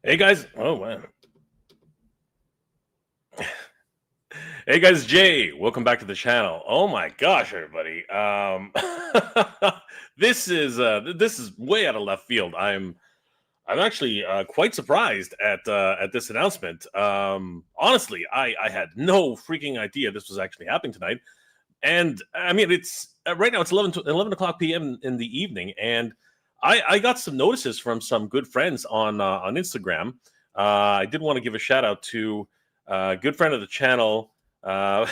Hey guys, oh man. Hey guys, Jay, welcome back to the channel. Oh my gosh, everybody. This is way out of left field. I'm actually quite surprised at this announcement. Honestly, I had no freaking idea this was actually happening tonight. And I mean, it's right now it's 11 o'clock p.m. in the evening, and I got some notices from some good friends on Instagram. I did want to give a shout out to a good friend of the channel, uh,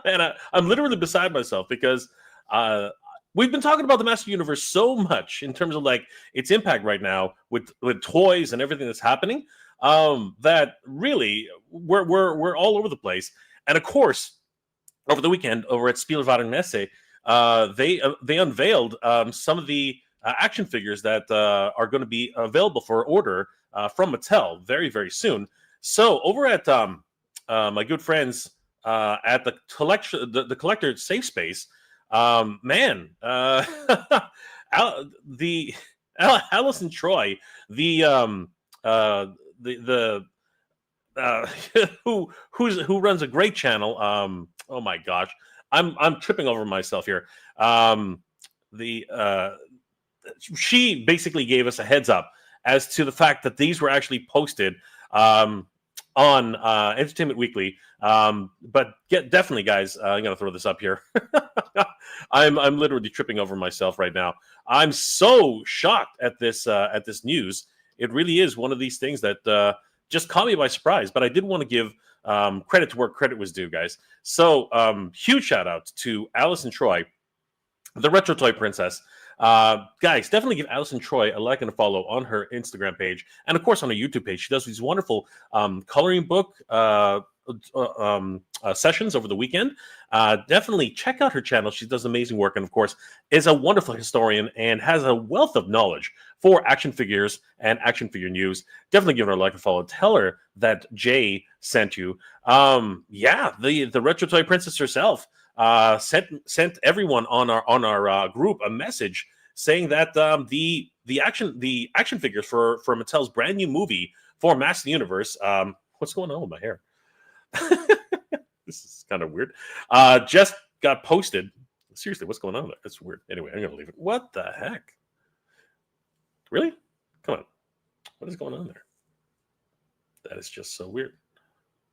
and I'm literally beside myself because uh, we've been talking about the Master Universe so much in terms of like its impact right now with toys and everything that's happening. That really we're all over the place, and of course over the weekend over at Spielwagen and Messe, they unveiled some of the action figures that are going to be available for order from Mattel very soon. So over at my good friends at the collection, the collector safe space, man, the Alice and Troy, the the uh, who runs a great channel. Oh my gosh, I'm tripping over myself here. The She basically gave us a heads up as to the fact that these were actually posted on Entertainment Weekly. But definitely, guys, I'm gonna throw this up here. I'm literally tripping over myself right now. I'm so shocked at this news. It really is one of these things that just caught me by surprise. But I did want to give credit to where credit was due, guys. So huge shout out to Alice and Troy, the Retro Toy Princess. Guys, definitely give Alice and Troy a like and a follow on her Instagram page, and of course on her YouTube page. She does these wonderful coloring book sessions over the weekend. Definitely check out her channel. She does amazing work, and of course is a wonderful historian and has a wealth of knowledge for action figures and action figure news. Definitely give her a like and follow. Tell her that Jay sent you. Yeah, the Retro Toy Princess herself sent everyone on our group a message saying that the action figures for Mattel's brand new movie for Master Universe. What's going on with my hair? This is kind of weird. Just got posted. Seriously, what's going on there? That's weird. Anyway, I'm gonna leave it. What the heck? Really? Come on. What is going on there? That is just so weird.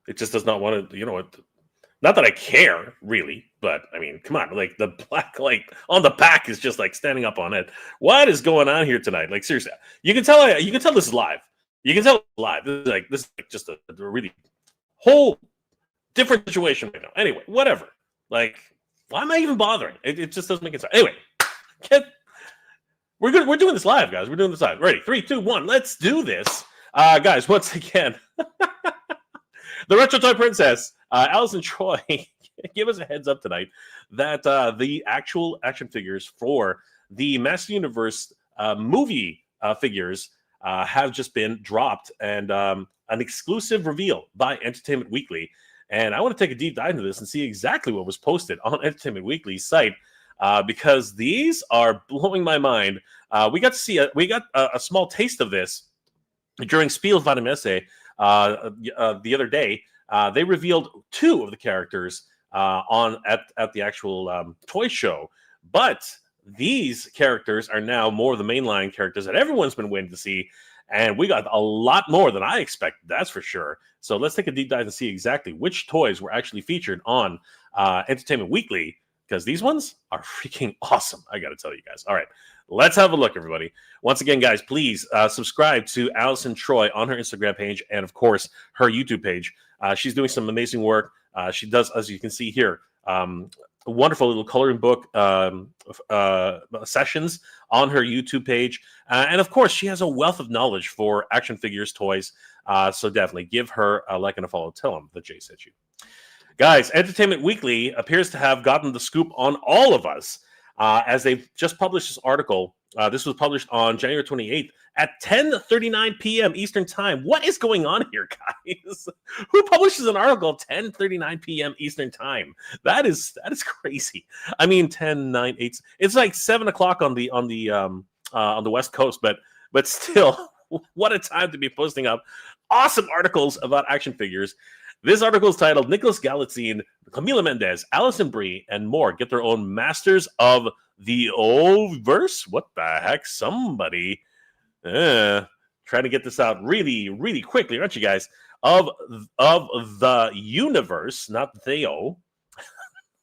It just does not want to. You know what? Not that I care, really, but I mean, come on, like the black light on the back is just like standing up on it. What is going on here tonight? Like seriously, you can tell this is live. You can tell it's live. This is like just a really whole different situation right now. Anyway, whatever. Like, why am I even bothering? It just doesn't make sense. Anyway, we're good. We're doing this live, guys. We're doing this live. Ready? 3, 2, 1. Let's do this, guys. Once again. The Retro Toy Princess, Alice and Troy, give us a heads up tonight that the actual action figures for the Master Universe movie figures have just been dropped, and an exclusive reveal by Entertainment Weekly. And I want to take a deep dive into this and see exactly what was posted on Entertainment Weekly's site, because these are blowing my mind. We got a small taste of this during Spielwagen and Messe. The other day, they revealed 2 of the characters at the actual toy show, but these characters are now more of the mainline characters that everyone's been waiting to see, and we got a lot more than I expected. That's for sure. So let's take a deep dive and see exactly which toys were actually featured on Entertainment Weekly, because these ones are freaking awesome. I got to tell you guys. All right. Let's have a look, everybody. Once again, guys, please subscribe to Alison Troy on her Instagram page and, of course, her YouTube page. She's doing some amazing work. She does, as you can see here, wonderful little coloring book sessions on her YouTube page. And, of course, she has a wealth of knowledge for action figures, toys. So definitely give her a like and a follow. Tell them that Jay sent you. Guys, Entertainment Weekly appears to have gotten the scoop on all of us. As they've just published this article. This was published on January 28th at 10:39 p.m. Eastern Time. What is going on here, guys? Who publishes an article at 10:39 p.m. Eastern Time? That is crazy. I mean, 10, 9, 8. It's like 7 o'clock on the West Coast, but still, What a time to be posting up awesome articles about action figures. This article is titled Nicholas Galitzine, Camila Mendez, Allison Brie, and more get their own Masters of the Verse. What the heck? Somebody trying to get this out really, really quickly, aren't you guys? Of the universe, not Theo.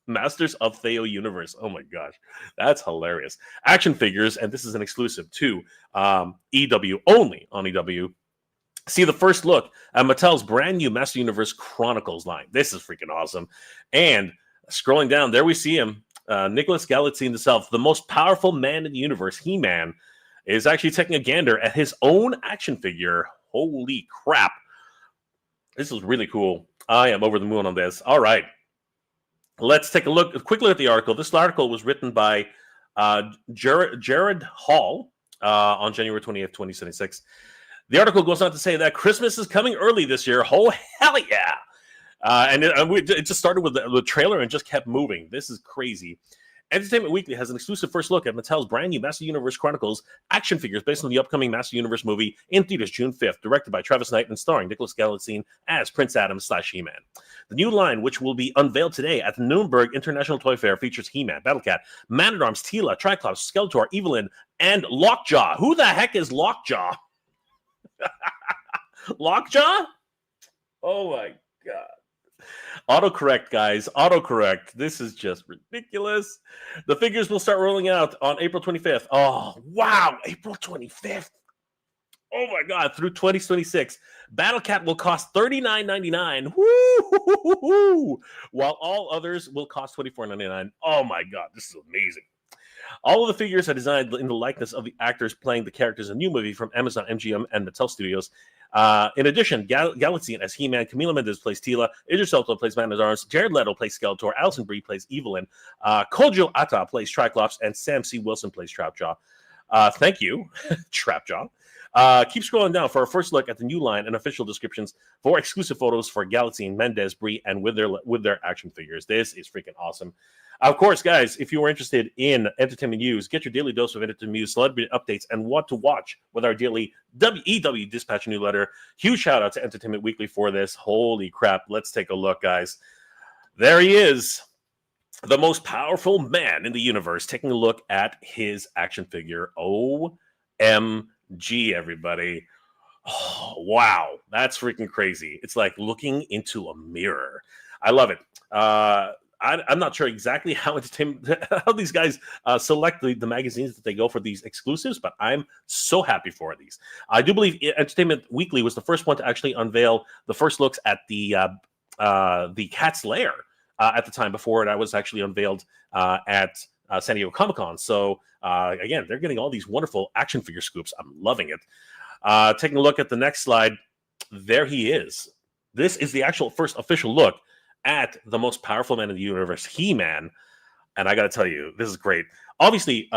Masters of Theo Universe. Oh my gosh, that's hilarious. Action figures, and this is an exclusive to EW only on EW. See the first look at Mattel's brand new Master Universe Chronicles line. This is freaking awesome. And scrolling down, there we see him, Nicholas Galitzine himself, the most powerful man in the universe, He-Man, is actually taking a gander at his own action figure. Holy crap. This is really cool. I am over the moon on this. All right. Let's take a quick look at the article. This article was written by Jared Hall on January 20th, 2076. The article goes on to say that Christmas is coming early this year. Oh, hell yeah. And it just started with the trailer and just kept moving. This is crazy. Entertainment Weekly has an exclusive first look at Mattel's brand new Master Universe Chronicles action figures based on the upcoming Master Universe movie in theaters June 5th, directed by Travis Knight and starring Nicholas Galitzine as Prince Adam / He-Man. The new line, which will be unveiled today at the Nuremberg International Toy Fair, features He-Man, Battlecat, Man-at-Arms, Teela, Triclops, Skeletor, Evil-Lyn, and Lockjaw. Who the heck is Lockjaw? Lockjaw? Oh my god. Autocorrect, guys. Autocorrect. This is just ridiculous. The figures will start rolling out on April 25th. Oh, wow. April 25th. Oh my god. Through 2026. Battlecat will cost $39.99. Woo! While all others will cost $24.99. Oh my god. This is amazing. All of the figures are designed in the likeness of the actors playing the characters in the new movie from Amazon, MGM, and Mattel Studios. In addition, Galitzine as He-Man, Camila Mendez plays Teela, Idris Elba plays Man-at-Arms, Jared Leto plays Skeletor, Allison Brie plays Evil-Lyn, Kojo Atta plays Triclops, and Sam C. Wilson plays Trap Jaw. Thank you, Trap Jaw. Keep scrolling down for our first look at the new line and official descriptions for exclusive photos for Galitzine, Mendez, Brie, and with their action figures. This is freaking awesome. Of course, guys, if you are interested in entertainment news, get your daily dose of entertainment news, celebrity updates, and what to watch with our daily WEW Dispatch newsletter. Huge shout out to Entertainment Weekly for this. Holy crap. Let's take a look, guys. There he is, the most powerful man in the universe, taking a look at his action figure. OMG, everybody. Oh, wow. That's freaking crazy. It's like looking into a mirror. I love it. I'm not sure exactly how these guys select the magazines that they go for these exclusives, but I'm so happy for these. I do believe Entertainment Weekly was the first one to actually unveil the first looks at the Cat's Lair at the time before it was actually unveiled at San Diego Comic-Con. So again, they're getting all these wonderful action figure scoops. I'm loving it. Taking a look at the next slide, there he is. This is the actual first official look at the most powerful man in the universe, He-Man. And I got to tell you, this is great. Obviously,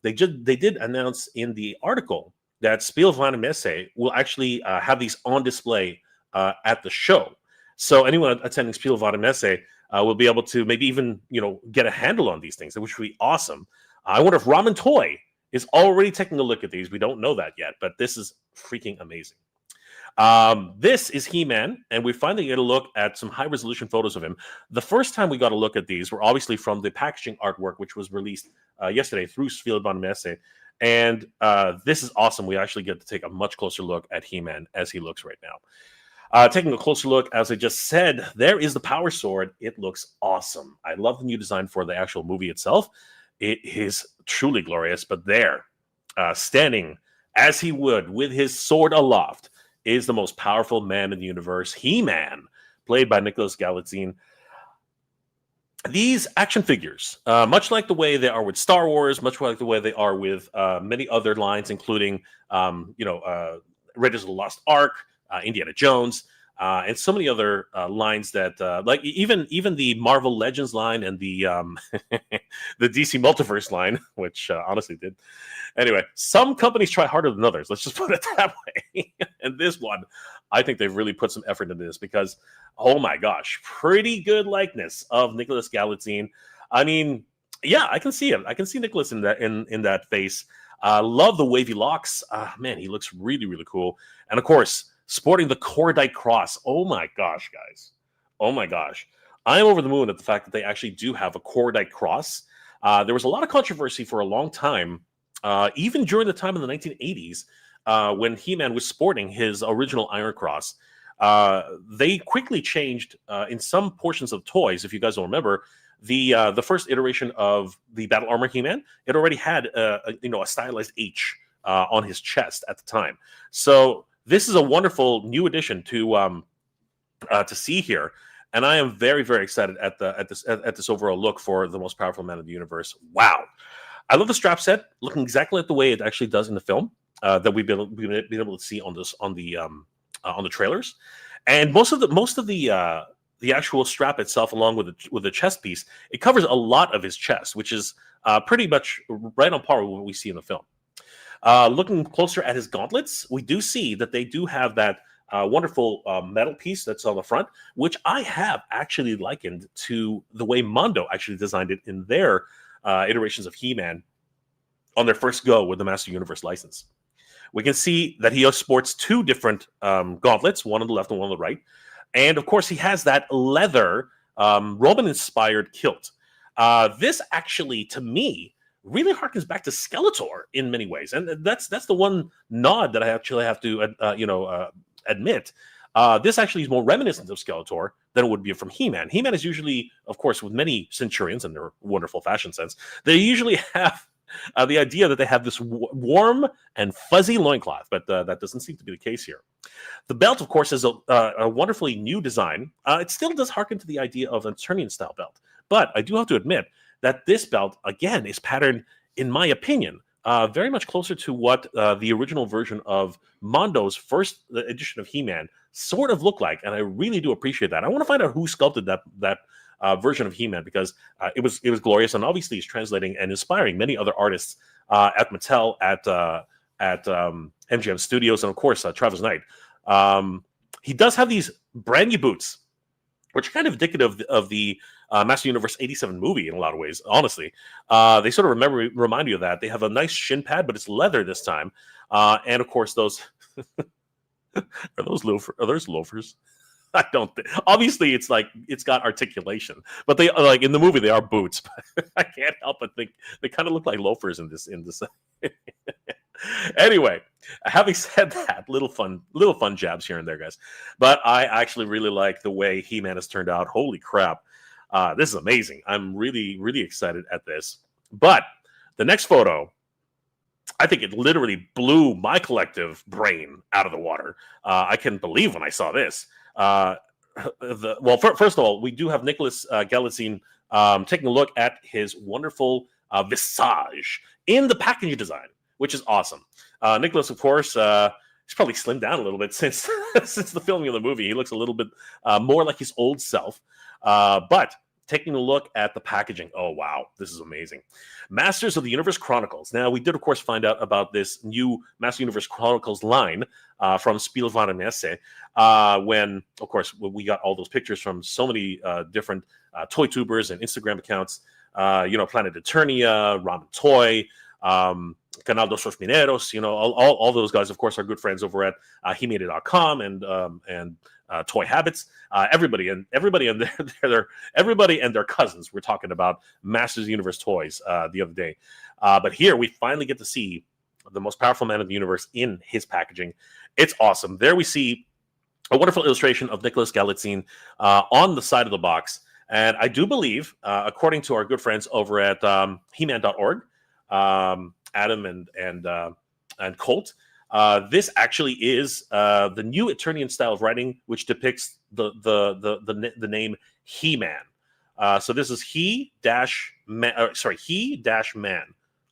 they did announce in the article that Spiel von Messe will actually have these on display at the show. So anyone attending Spiel von Messe will be able to maybe even get a handle on these things, which would be awesome. I wonder if Ramen Toy is already taking a look at these. We don't know that yet, but this is freaking amazing. This is He-Man, and we finally get a look at some high-resolution photos of him. The first time we got a look at these were obviously from the packaging artwork, which was released yesterday through Spiel von Messe. And this is awesome. We actually get to take a much closer look at He-Man as he looks right now. Taking a closer look, as I just said, there is the Power Sword. It looks awesome. I love the new design for the actual movie itself. It is truly glorious, but there, standing as he would with his sword aloft, is the most powerful man in the universe, He-Man, played by Nicholas Galitzine. These action figures, much like the way they are with Star Wars, much like the way they are with many other lines, including, Raiders of the Lost Ark, Indiana Jones, and so many other lines that, like even the Marvel Legends line and the the DC Multiverse line, which honestly did. Anyway, some companies try harder than others. Let's just put it that way. And this one, I think they've really put some effort into this because, oh my gosh, pretty good likeness of Nicholas Galitzine. I mean, Yeah, I can see him. I can see Nicholas in that face. Love the wavy locks. Man, he looks really, really cool. And of course, sporting the Cordite cross. Oh my gosh, guys. Oh my gosh. I am over the moon at the fact that they actually do have a Cordite cross. There was a lot of controversy for a long time, even during the time of the 1980s, when He-Man was sporting his original Iron Cross. They quickly changed in some portions of toys. If you guys don't remember, the first iteration of the Battle Armor He-Man, it already had a stylized H on his chest at the time. So this is a wonderful new addition to see here, and I am very, very excited at this overall look for the most powerful man in the universe. Wow, I love the strap set, looking exactly like the way it actually does in the film that we've been able to see on the trailers, and most of the actual strap itself, along with the chest piece, it covers a lot of his chest, which is pretty much right on par with what we see in the film. Looking closer at his gauntlets, we do see that they do have that wonderful metal piece that's on the front, which I have actually likened to the way Mondo actually designed it in their iterations of He-Man on their first go with the Master Universe license. We can see that he sports two different gauntlets, one on the left and one on the right. And of course, he has that leather Roman-inspired kilt. This actually, to me, really harkens back to Skeletor in many ways, and that's the one nod that I actually have to admit. This actually is more reminiscent of Skeletor than it would be from He-Man. He-Man is usually, of course, with many Centurions and their wonderful fashion sense, they usually have the idea that they have this warm and fuzzy loincloth, but that doesn't seem to be the case here. The belt, of course, is a wonderfully new design. It still does harken to the idea of an Eternian-style belt, but I do have to admit that this belt, again, is patterned, in my opinion, very much closer to what the original version of Mondo's first edition of He-Man sort of looked like, and I really do appreciate that. I want to find out who sculpted that version of He-Man, because it was glorious, and obviously is translating and inspiring many other artists at Mattel, at MGM Studios, and of course Travis Knight. He does have these brand new boots, which are kind of indicative of the Master Universe 87 movie in a lot of ways, honestly. They sort of remind you of that. They have a nice shin pad, but it's leather this time. And of course, those are those loafers? I don't think. Obviously, it's got articulation, but they, like in the movie, they are boots. But I can't help but think they kind of look like loafers in this. Anyway, having said that, little fun jabs here and there, guys. But I actually really like the way He-Man has turned out. Holy crap. This is amazing. I'm really, really excited at this. But the next photo, I think it literally blew my collective brain out of the water. I couldn't believe when I saw this. First of all, we do have Nicholas Galitzine taking a look at his wonderful visage in the packaging design, which is awesome. Nicholas, of course, he's probably slimmed down a little bit since since the filming of the movie. He looks a little bit more like his old self. But taking a look at the packaging, oh wow, this is amazing. Masters of the Universe Chronicles. Now, we did, of course, find out about this new Master Universe Chronicles line from Spielwarenmesse when, of course, we got all those pictures from so many different toy tubers and Instagram accounts. Planet Eternia, Ramen Toy, Canal dos Los Mineros, all those guys, of course, are good friends over at Hemade.com and Toy Habits. Everybody and their cousins were talking about Masters of the Universe toys the other day. But here we finally get to see the most powerful man in the universe in his packaging. It's awesome. There we see a wonderful illustration of Nicholas Galitzine on the side of the box. And I do believe, according to our good friends over at He-Man.org, Adam and Colt, this actually is the new Eternian style of writing, which depicts the name He-Man. So this is He-Man,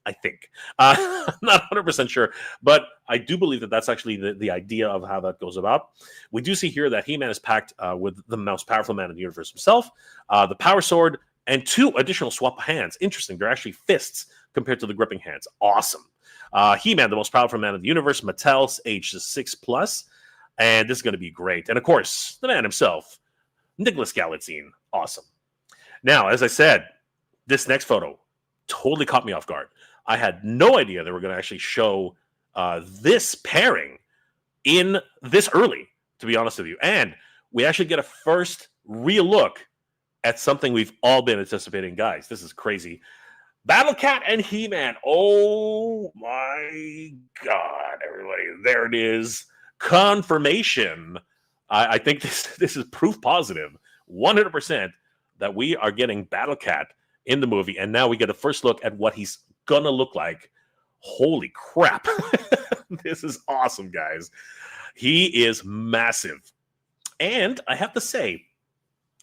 I think. I'm not 100% sure, but I do believe that that's actually the idea of how that goes about. We do see here that He-Man is packed with the most powerful man in the universe himself, the Power Sword, and 2 additional swap hands. Interesting. They're actually fists compared to the gripping hands. Awesome. He-Man, the most powerful man in the universe, Mattel's age 6+, and this is going to be great. And of course, the man himself, Nicholas Galitzine. Awesome. Now, as I said, this next photo, totally caught me off guard. I had no idea they were going to actually show this pairing in this early, to be honest with you. And we actually get a first real look at something we've all been anticipating. Guys, this is crazy. Battle Cat and He-Man. Oh my God, everybody. There it is. Confirmation. I think this is proof positive, 100%, that we are getting Battle Cat in the movie. And now we get a first look at what he's going to look like. Holy crap. This is awesome, guys. He is massive. And I have to say,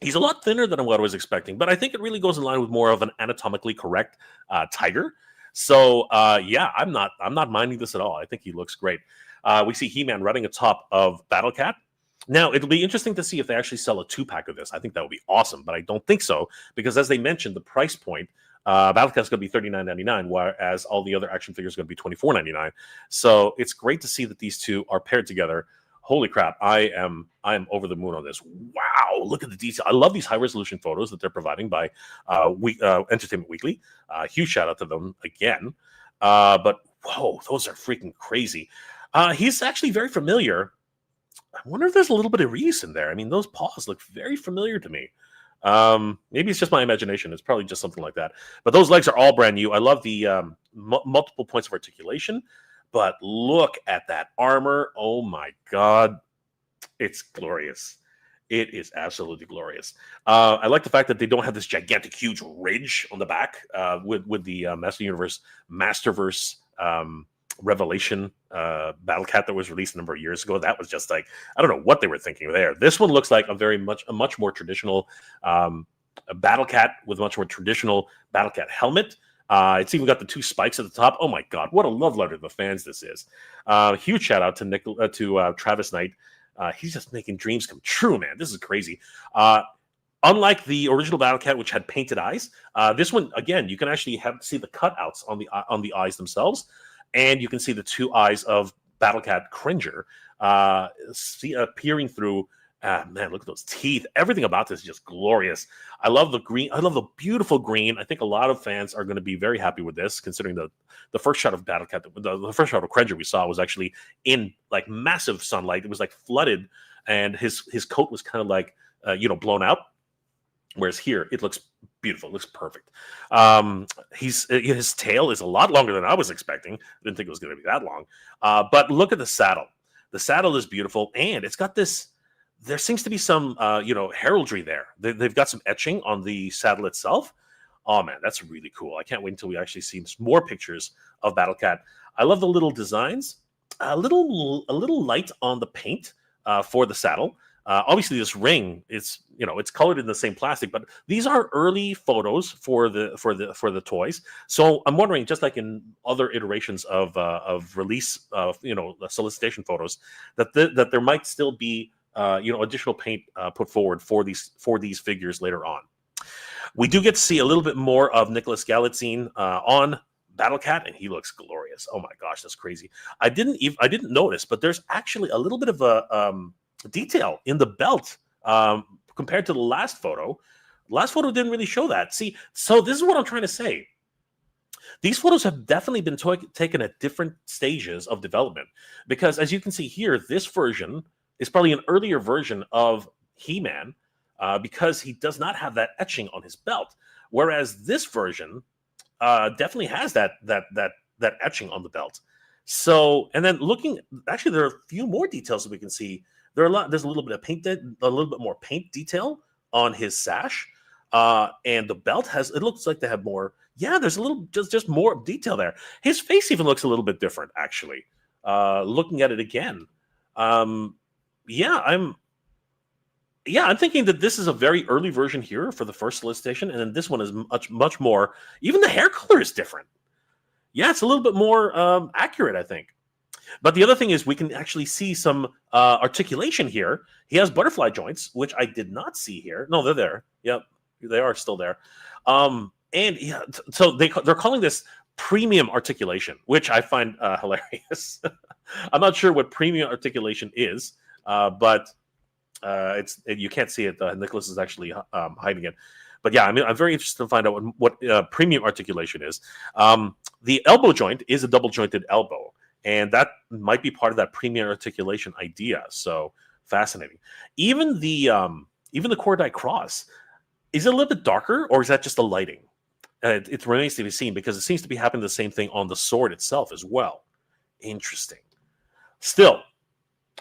he's a lot thinner than what I was expecting, but I think it really goes in line with more of an anatomically correct tiger. So yeah, I'm not minding this at all. I think he looks great. We see He-Man running atop of Battle Cat. Now, it'll be interesting to see if they actually sell a 2-pack of this. I think that would be awesome, but I don't think so, because as they mentioned, the price point, Battle Cat's going to be $39.99, whereas all the other action figures are going to be $24.99. So it's great to see that these two are paired together. Holy crap, I am over the moon on this. Wow, look at the detail. I love these high-resolution photos that they're providing by Entertainment Weekly. Huge shout-out to them again. But, whoa, those are freaking crazy. He's actually very familiar. I wonder if there's a little bit of Reese in there. I mean, those paws look very familiar to me. Maybe it's just my imagination. It's probably just something like that. But those legs are all brand new. I love the multiple points of articulation. But look at that armor. Oh, my God. It's glorious. It is absolutely glorious. I like the fact that they don't have this gigantic, huge ridge on the back with the Masterverse Revelation Battle Cat that was released a number of years ago. That was just like, I don't know what they were thinking there. This one looks like a much more traditional Battle Cat with a much more traditional Battle Cat helmet. It's even got the 2 spikes at the top. Oh my God, what a love letter to the fans this is. Huge shout out to Travis Knight. He's just making dreams come true, man. This is crazy. Unlike the original Battle Cat, which had painted eyes, this one, again, you can actually see the cutouts on the eyes themselves, and you can see the 2 eyes of Battle Cat Cringer peering through. Man, look at those teeth. Everything about this is just glorious. I love the green. I love the beautiful green. I think a lot of fans are going to be very happy with this, considering the first shot of Battle Cat, the first shot of Cringer we saw was actually in like massive sunlight. It was like flooded, and his coat was kind of like blown out. Whereas here, it looks beautiful. It looks perfect. His tail is a lot longer than I was expecting. I didn't think it was going to be that long. But look at the saddle. The saddle is beautiful, and it's got this. There seems to be some, heraldry there. They've got some etching on the saddle itself. Oh man, that's really cool. I can't wait until we actually see more pictures of Battle Cat. I love the little designs. A little light on the paint for the saddle. Obviously, this ring it's colored in the same plastic, but these are early photos for the toys. So I'm wondering, just like in other iterations of release, solicitation photos, that there might still be additional paint put forward for these figures later on. We do get to see a little bit more of Nicholas Galitzine on Battle Cat, and he looks glorious. Oh my gosh, that's crazy. I didn't notice, but there's actually a little bit of a detail in the belt compared to the last photo. The last photo didn't really show that. See, so this is what I'm trying to say. These photos have definitely been taken at different stages of development, because as you can see here, this version is probably an earlier version of He-Man because he does not have that etching on his belt, whereas this version definitely has that etching on the belt. So, and then actually, there are a few more details that we can see. There's a little bit of paint, a little bit more paint detail on his sash, and the belt it looks like they have more. Yeah, there's a little just more detail there. His face even looks a little bit different, actually. Looking at it again. I'm thinking that this is a very early version here for the first solicitation, and then this one is much more. Even the hair color is different. Yeah, it's a little bit more accurate, I think. But the other thing is we can actually see some articulation here. He has butterfly joints, which I did not see here. No, they're there. Yep, they are still there. So they're calling this premium articulation, which I find hilarious. I'm not sure what premium articulation is. But you can't see it. Nicholas is actually hiding it. But yeah, I mean, I'm very interested to find out what premium articulation is. The elbow joint is a double jointed elbow, and that might be part of that premium articulation idea. So fascinating. Even the Cordite Cross, is it a little bit darker, or is that just the lighting? It remains to be seen, because it seems to be happening the same thing on the sword itself as well. Interesting. Still,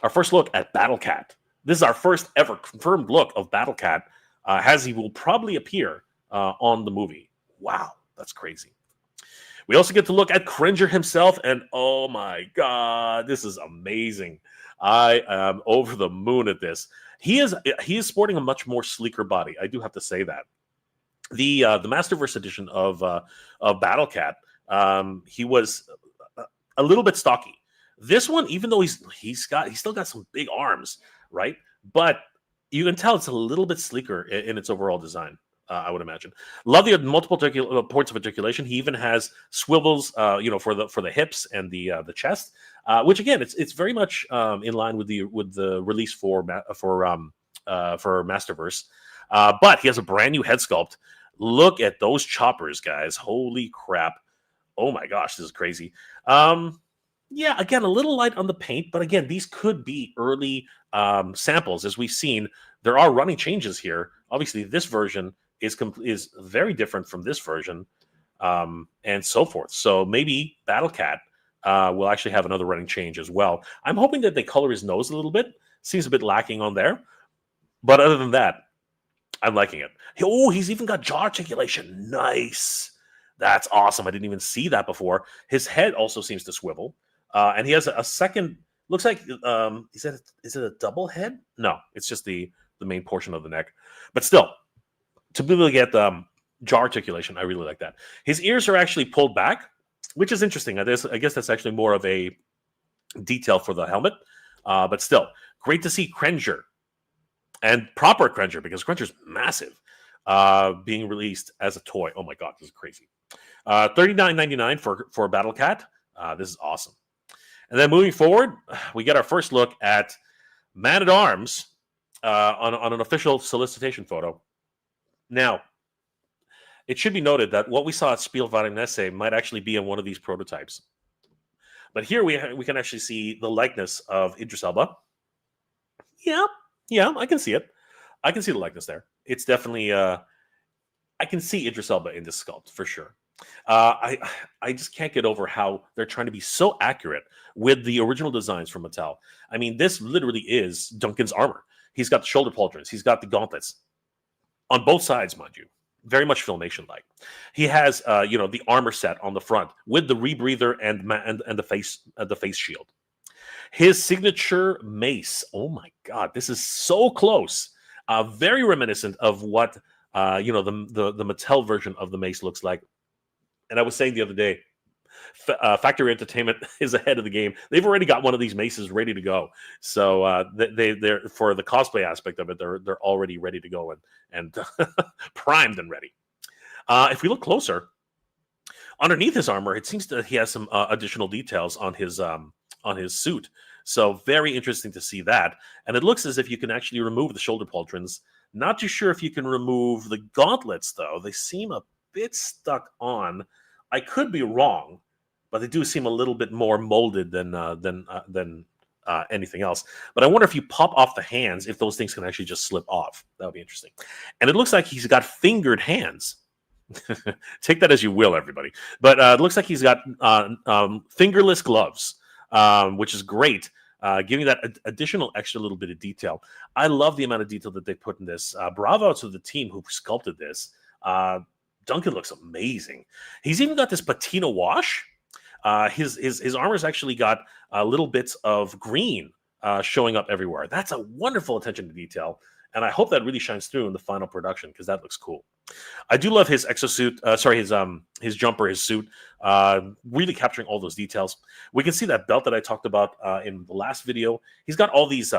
our first look at Battle Cat. This is our first ever confirmed look of Battle Cat, as he will probably appear on the movie. Wow, that's crazy. We also get to look at Cringer himself, and oh my god, this is amazing. I am over the moon at this. He is sporting a much more sleeker body. I do have to say that. The Masterverse edition of Battle Cat, he was a little bit stocky. This one, even though he's still got some big arms, right? But you can tell it's a little bit sleeker in its overall design. I would imagine. Love the multiple points of articulation. He even has swivels, for the hips and the chest, which again, it's very much in line with the release for Masterverse. But he has a brand new head sculpt. Look at those choppers, guys! Holy crap! Oh my gosh, this is crazy. Yeah, again, a little light on the paint, but again, these could be early samples. As we've seen, there are running changes here. Obviously, this version is very different from this version, and so forth. So maybe Battle Cat will actually have another running change as well. I'm hoping that they color his nose a little bit. Seems a bit lacking on there. But other than that, I'm liking it. Oh, he's even got jaw articulation. Nice. That's awesome. I didn't even see that before. His head also seems to swivel. And he has a second, looks like, is it a double head? No, it's just the main portion of the neck. But still, to be able to get jaw articulation, I really like that. His ears are actually pulled back, which is interesting. I guess that's actually more of a detail for the helmet. But still, great to see Cringer, and proper Cringer, because Cringer's massive, being released as a toy. Oh my god, this is crazy. $39.99 for Battle Cat. This is awesome. And then moving forward, we get our first look at Man-at-Arms on an official solicitation photo. Now, it should be noted that what we saw at Spielwarenmesse might actually be in one of these prototypes. But here we can actually see the likeness of Idris Elba. Yeah, I can see it. I can see the likeness there. It's definitely, I can see Idris Elba in this sculpt for sure. I just can't get over how they're trying to be so accurate with the original designs from Mattel. I mean, this literally is Duncan's armor. He's got the shoulder pauldrons. He's got the gauntlets on both sides, mind you. Very much Filmation-like. He has, the armor set on the front with the rebreather and the face shield. His signature mace. Oh my god, this is so close. Very reminiscent of what the Mattel version of the mace looks like. And I was saying the other day, Factory Entertainment is ahead of the game. They've already got one of these maces ready to go. So they're for the cosplay aspect of it, they're already ready to go and primed and ready. If we look closer, underneath his armor, it seems that he has some additional details on his suit. So very interesting to see that. And it looks as if you can actually remove the shoulder pauldrons. Not too sure if you can remove the gauntlets, though. They seem a bit stuck on. I could be wrong, but they do seem a little bit more molded than anything else. But I wonder if you pop off the hands, if those things can actually just slip off. That would be interesting. And it looks like he's got fingered hands. Take that as you will, everybody. But it looks like he's got fingerless gloves, which is great, giving that additional extra little bit of detail. I love the amount of detail that they put in this. Bravo to the team who sculpted this. Duncan looks amazing. He's even got this patina wash. His armor's actually got little bits of green showing up everywhere. That's a wonderful attention to detail, and I hope that really shines through in the final production, because that looks cool. I do love his exosuit. His jumper, his suit, really capturing all those details. We can see that belt that I talked about in the last video. He's got all these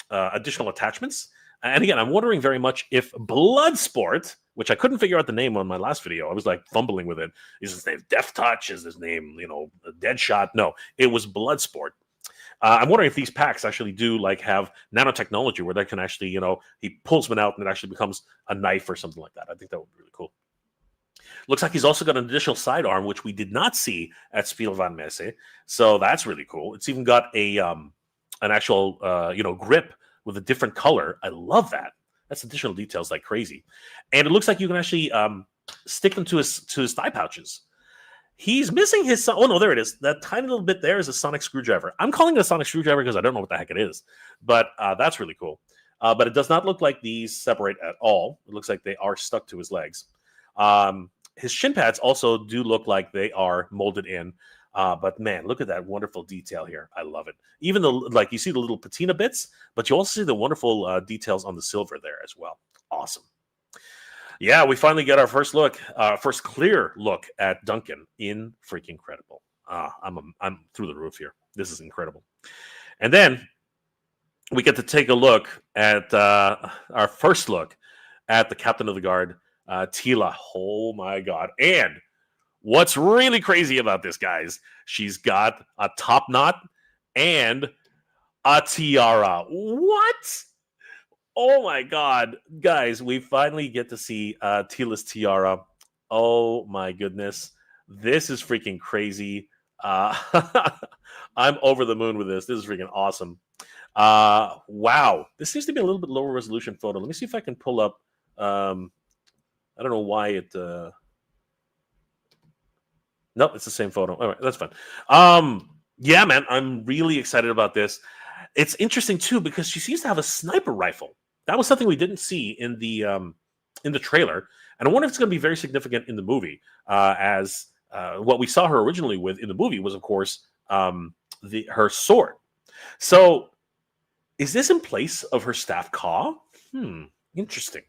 additional attachments. And again, I'm wondering very much if Bloodsport, which I couldn't figure out the name on my last video. I was like fumbling with it. Is his name Death Touch? Is his name, Deadshot? No, it was Bloodsport. I'm wondering if these packs actually do like have nanotechnology where they can actually, he pulls one out and it actually becomes a knife or something like that. I think that would be really cool. Looks like he's also got an additional sidearm, which we did not see at Spiel van Messe. So that's really cool. It's even got an actual grip with a different color. I love that. That's additional details like crazy. And it looks like you can actually stick them to his thigh pouches. He's missing his... Oh, no, there it is. That tiny little bit there is a sonic screwdriver. I'm calling it a sonic screwdriver because I don't know what the heck it is. But that's really cool. But it does not look like these separate at all. It looks like they are stuck to his legs. His shin pads also do look like they are molded in. But man, look at that wonderful detail here. I love it. Even you see the little patina bits, but you also see the wonderful details on the silver there as well. Awesome. Yeah, we finally get our first clear look at Duncan. In freaking incredible. I'm through the roof here. This is incredible. And then we get to take a look at our first look at the captain of the guard, Teela. Oh my God. And what's really crazy about this, guys, she's got a top knot and a tiara. What? Oh my God, guys, we finally get to see Teela's tiara. Oh my goodness. This is freaking crazy. I'm over the moon with this. This is freaking awesome. Wow. This seems to be a little bit lower resolution photo. Let me see if I can pull up. I don't know why it... Nope, it's the same photo. All right, that's fine. Yeah, man, I'm really excited about this. It's interesting too because she seems to have a sniper rifle. That was something we didn't see in the trailer, and I wonder if it's going to be very significant in the movie. As what we saw her originally with in the movie was, of course, her sword. So, is this in place of her staff Caw? Interesting.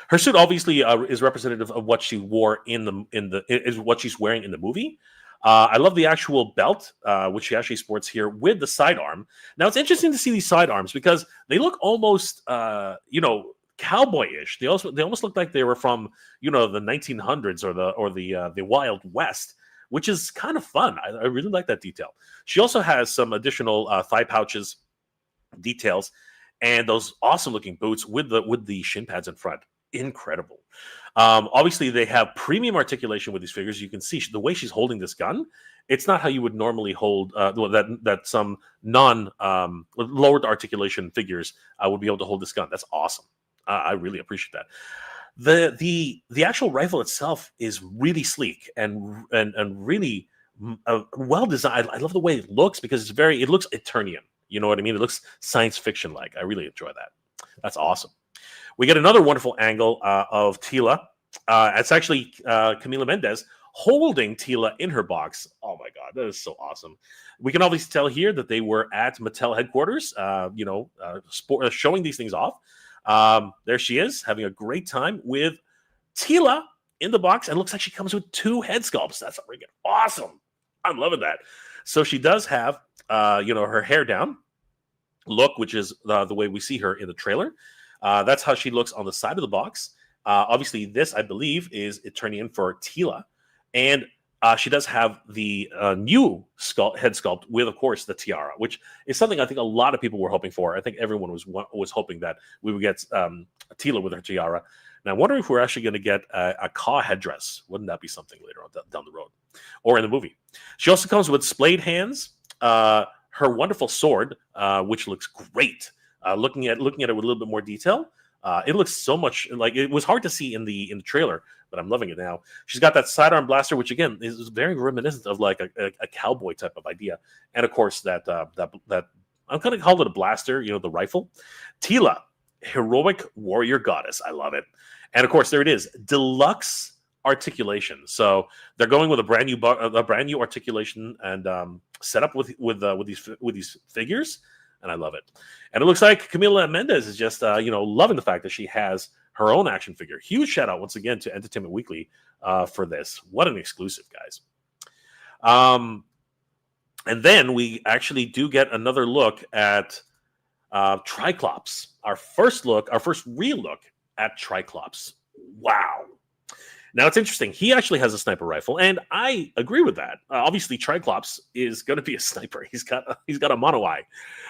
Her suit obviously is representative of what she wore is what she's wearing in the movie. I love the actual belt, which she actually sports here with the sidearm. Now it's interesting to see these sidearms because they look almost, cowboyish. They almost look like they were from, the 1900s or the Wild West, which is kind of fun. I really like that detail. She also has some additional thigh pouches details and those awesome looking boots with the shin pads in front. Incredible. Obviously, they have premium articulation with these figures. You can see the way she's holding this gun. It's not how you would normally hold that some lowered articulation figures would be able to hold this gun. That's awesome. I really appreciate that. The actual rifle itself is really sleek and really well designed. I love the way it looks because it looks Eternian. You know what I mean? It looks science fiction like. I really enjoy that. That's awesome. We get another wonderful angle of Teela. It's actually Camila Mendes holding Teela in her box. Oh my God, that is so awesome. We can obviously tell here that they were at Mattel headquarters, showing these things off. There she is, having a great time with Teela in the box. And it looks like she comes with 2 head sculpts. That's freaking awesome. I'm loving that. So she does have, her hair down look, which is the way we see her in the trailer. That's how she looks on the side of the box. Obviously, this, I believe, is Eternian for Teela. And she does have the new head sculpt with, of course, the tiara, which is something I think a lot of people were hoping for. I think everyone was hoping that we would get Teela with her tiara. Now, I'm wondering if we're actually going to get a Caw headdress. Wouldn't that be something later on down the road? Or in the movie. She also comes with splayed hands, her wonderful sword, which looks great. Looking at it with a little bit more detail, it looks so much like it was hard to see in the trailer, but I'm loving it now. She's got that sidearm blaster, which again is very reminiscent of like a cowboy type of idea, and of course that I'm going to call it a blaster, the rifle. Teela, heroic warrior goddess. I love it, and of course there it is, deluxe articulation. So they're going with a brand new articulation and setup with these figures. And I love it. And it looks like Camila Mendes is just, loving the fact that she has her own action figure. Huge shout out once again to Entertainment Weekly for this. What an exclusive, guys. And then we actually do get another look at Triclops. Our first real look at Triclops. Wow. Now it's interesting. He actually has a sniper rifle, and I agree with that. Obviously, Triclops is going to be a sniper. He's got a mono eye,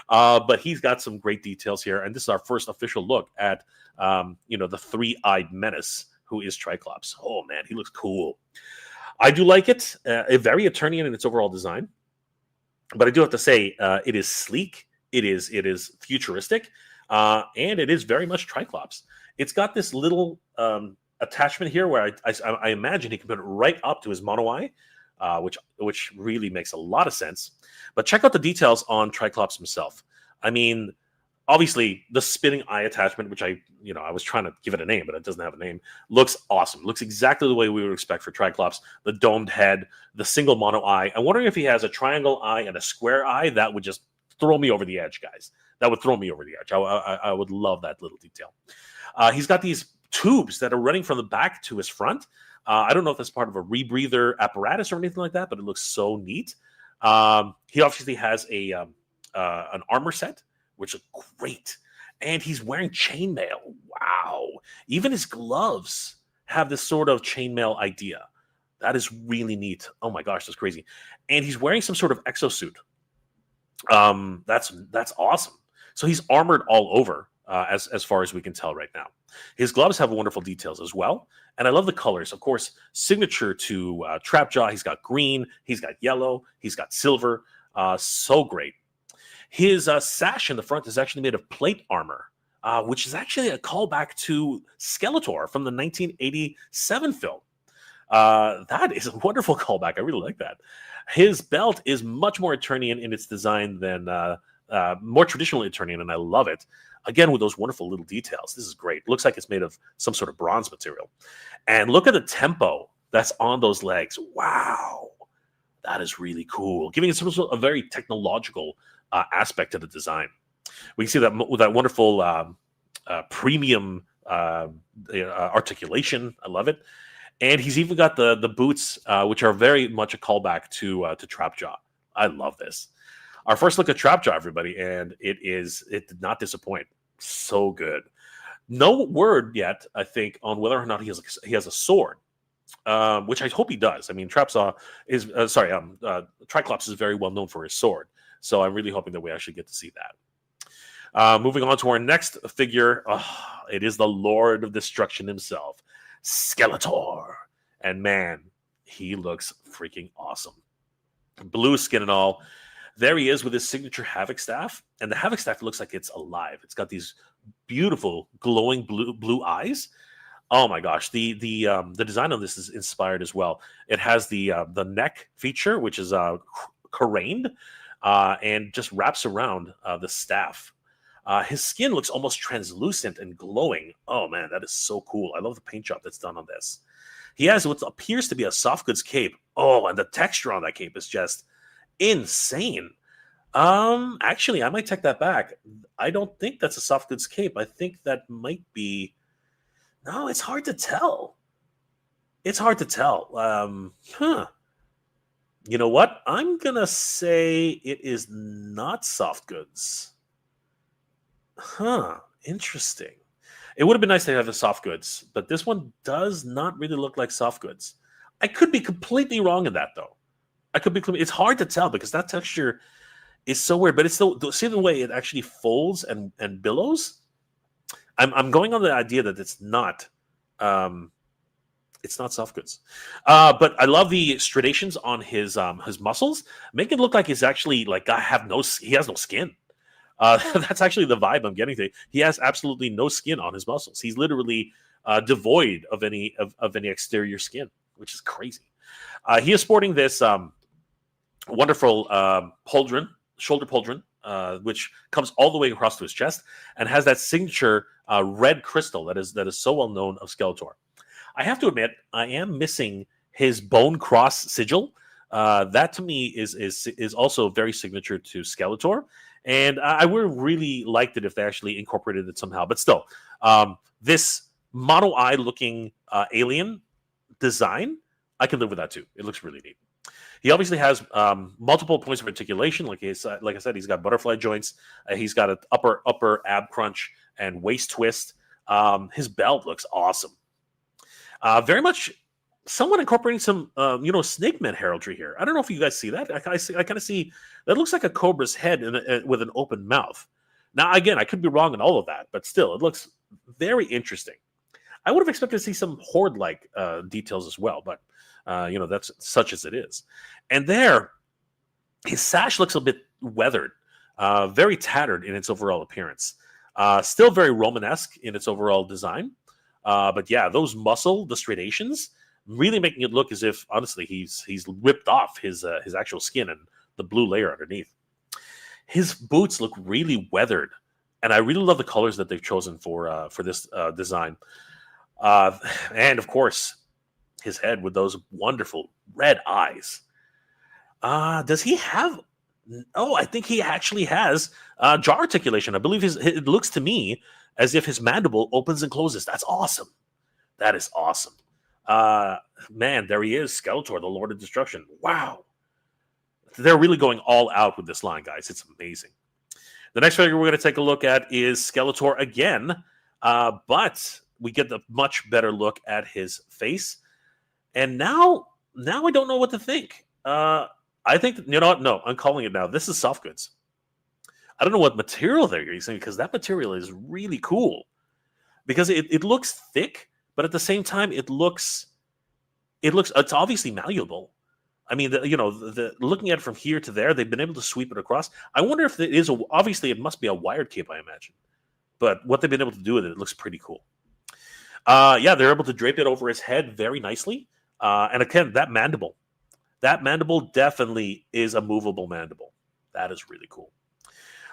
but he's got some great details here. And this is our first official look at the three-eyed menace who is Triclops. Oh man, he looks cool. I do like it. Very Eternian in its overall design, but I do have to say it is sleek. It is futuristic, and it is very much Triclops. It's got this little attachment here where I imagine he can put it right up to his mono eye, which really makes a lot of sense. But check out the details on Triclops himself. I mean, obviously the spinning eye attachment, which I was trying to give it a name, but it doesn't have a name, looks awesome. Looks exactly the way we would expect for Triclops. The domed head, the single mono eye. I'm wondering if he has a triangle eye and a square eye. That would just throw me over the edge, guys. That would throw me over the edge. I would love that little detail. He's got these tubes that are running from the back to his front. I don't know if that's part of a rebreather apparatus or anything like that, but it looks so neat. He obviously has an armor set, which is great. And he's wearing chainmail. Wow. Even his gloves have this sort of chainmail idea. That is really neat. Oh my gosh, that's crazy. And he's wearing some sort of exosuit. That's awesome. So he's armored all over, as far as we can tell right now. His gloves have wonderful details as well. And I love the colors. Of course, signature to Trap Jaw. He's got green, he's got yellow, he's got silver. So great. His sash in the front is actually made of plate armor, which is actually a callback to Skeletor from the 1987 film. That is a wonderful callback. I really like that. His belt is much more Eternian in its design than more traditional Eternian, and I love it. Again, with those wonderful little details. This is great. Looks like it's made of some sort of bronze material. And look at the tempo that's on those legs. Wow. That is really cool. Giving it a very technological aspect to the design. We can see that with that wonderful premium articulation. I love it. And he's even got the boots, which are very much a callback to Trap Jaw. I love this. Our first look at Trap Jaw, everybody, and it did not disappoint. So good. No word yet, I think, on whether or not he has a sword, which I hope he does. I mean, Triclops is very well known for his sword, so I'm really hoping that we actually get to see that. Moving on to our next figure, it is the Lord of Destruction himself, Skeletor, and man, he looks freaking awesome. Blue skin and all. There he is with his signature Havoc staff, and the Havoc staff looks like it's alive. It's got these beautiful glowing blue eyes. Oh my gosh, the design on this is inspired as well. It has the neck feature, which is careened, and just wraps around the staff. His skin looks almost translucent and glowing. Oh man, that is so cool. I love the paint job that's done on this. He has what appears to be a soft goods cape. Oh, and the texture on that cape is just insane. Actually, I might take that back. I don't think that's a soft goods cape. I think that might be. No, it's hard to tell. It's hard to tell. You know what? I'm gonna say it is not soft goods. Interesting. It would have been nice to have the soft goods, but this one does not really look like soft goods. I could be completely wrong in that, though. It's hard to tell because that texture is so weird, but it's see the way it actually folds and billows. I'm going on the idea that it's not soft goods. But I love the striations on his muscles, make it look like he's actually like he has no skin. That's actually the vibe I'm getting to. He has absolutely no skin on his muscles. He's literally devoid of any exterior skin, which is crazy. He is sporting this wonderful shoulder pauldron, which comes all the way across to his chest and has that signature red crystal that is so well known of Skeletor. I have to admit, I am missing his bone cross sigil. That to me is also very signature to Skeletor, and I would have really liked it if they actually incorporated it somehow. But still, this mono eye looking alien design, I can live with that too. It looks really neat. He obviously has multiple points of articulation. Like I said, he's got butterfly joints. He's got an upper ab crunch and waist twist. His belt looks awesome. Very much somewhat incorporating some, Snake Man heraldry here. I don't know if you guys see that. I kind of see that looks like a cobra's head with an open mouth. Now, again, I could be wrong in all of that, but still, it looks very interesting. I would have expected to see some horde-like details as well, but that's such as it is. And there, his sash looks a bit weathered, very tattered in its overall appearance. Still very Romanesque in its overall design. But yeah, those the striations, really making it look as if, honestly, he's ripped off his actual skin and the blue layer underneath. His boots look really weathered, and I really love the colors that they've chosen for this design. And of course, his head with those wonderful red eyes. Does he have? Oh, I think he actually has jaw articulation. I believe it looks to me as if his mandible opens and closes. That's awesome. That is awesome. Man, there he is, Skeletor, the Lord of Destruction. Wow. They're really going all out with this line, guys. It's amazing. The next figure we're going to take a look at is Skeletor again, but we get the much better look at his face. And now I don't know what to think. I think, you know what? No, I'm calling it now. This is soft goods. I don't know what material they're using, because that material is really cool. Because it looks thick, but at the same time, it's obviously malleable. I mean, looking at it from here to there, they've been able to sweep it across. I wonder if it is obviously it must be a wired cape, I imagine. But what they've been able to do with it looks pretty cool. Yeah, they're able to drape it over his head very nicely. And again, that mandible definitely is a movable mandible. That is really cool.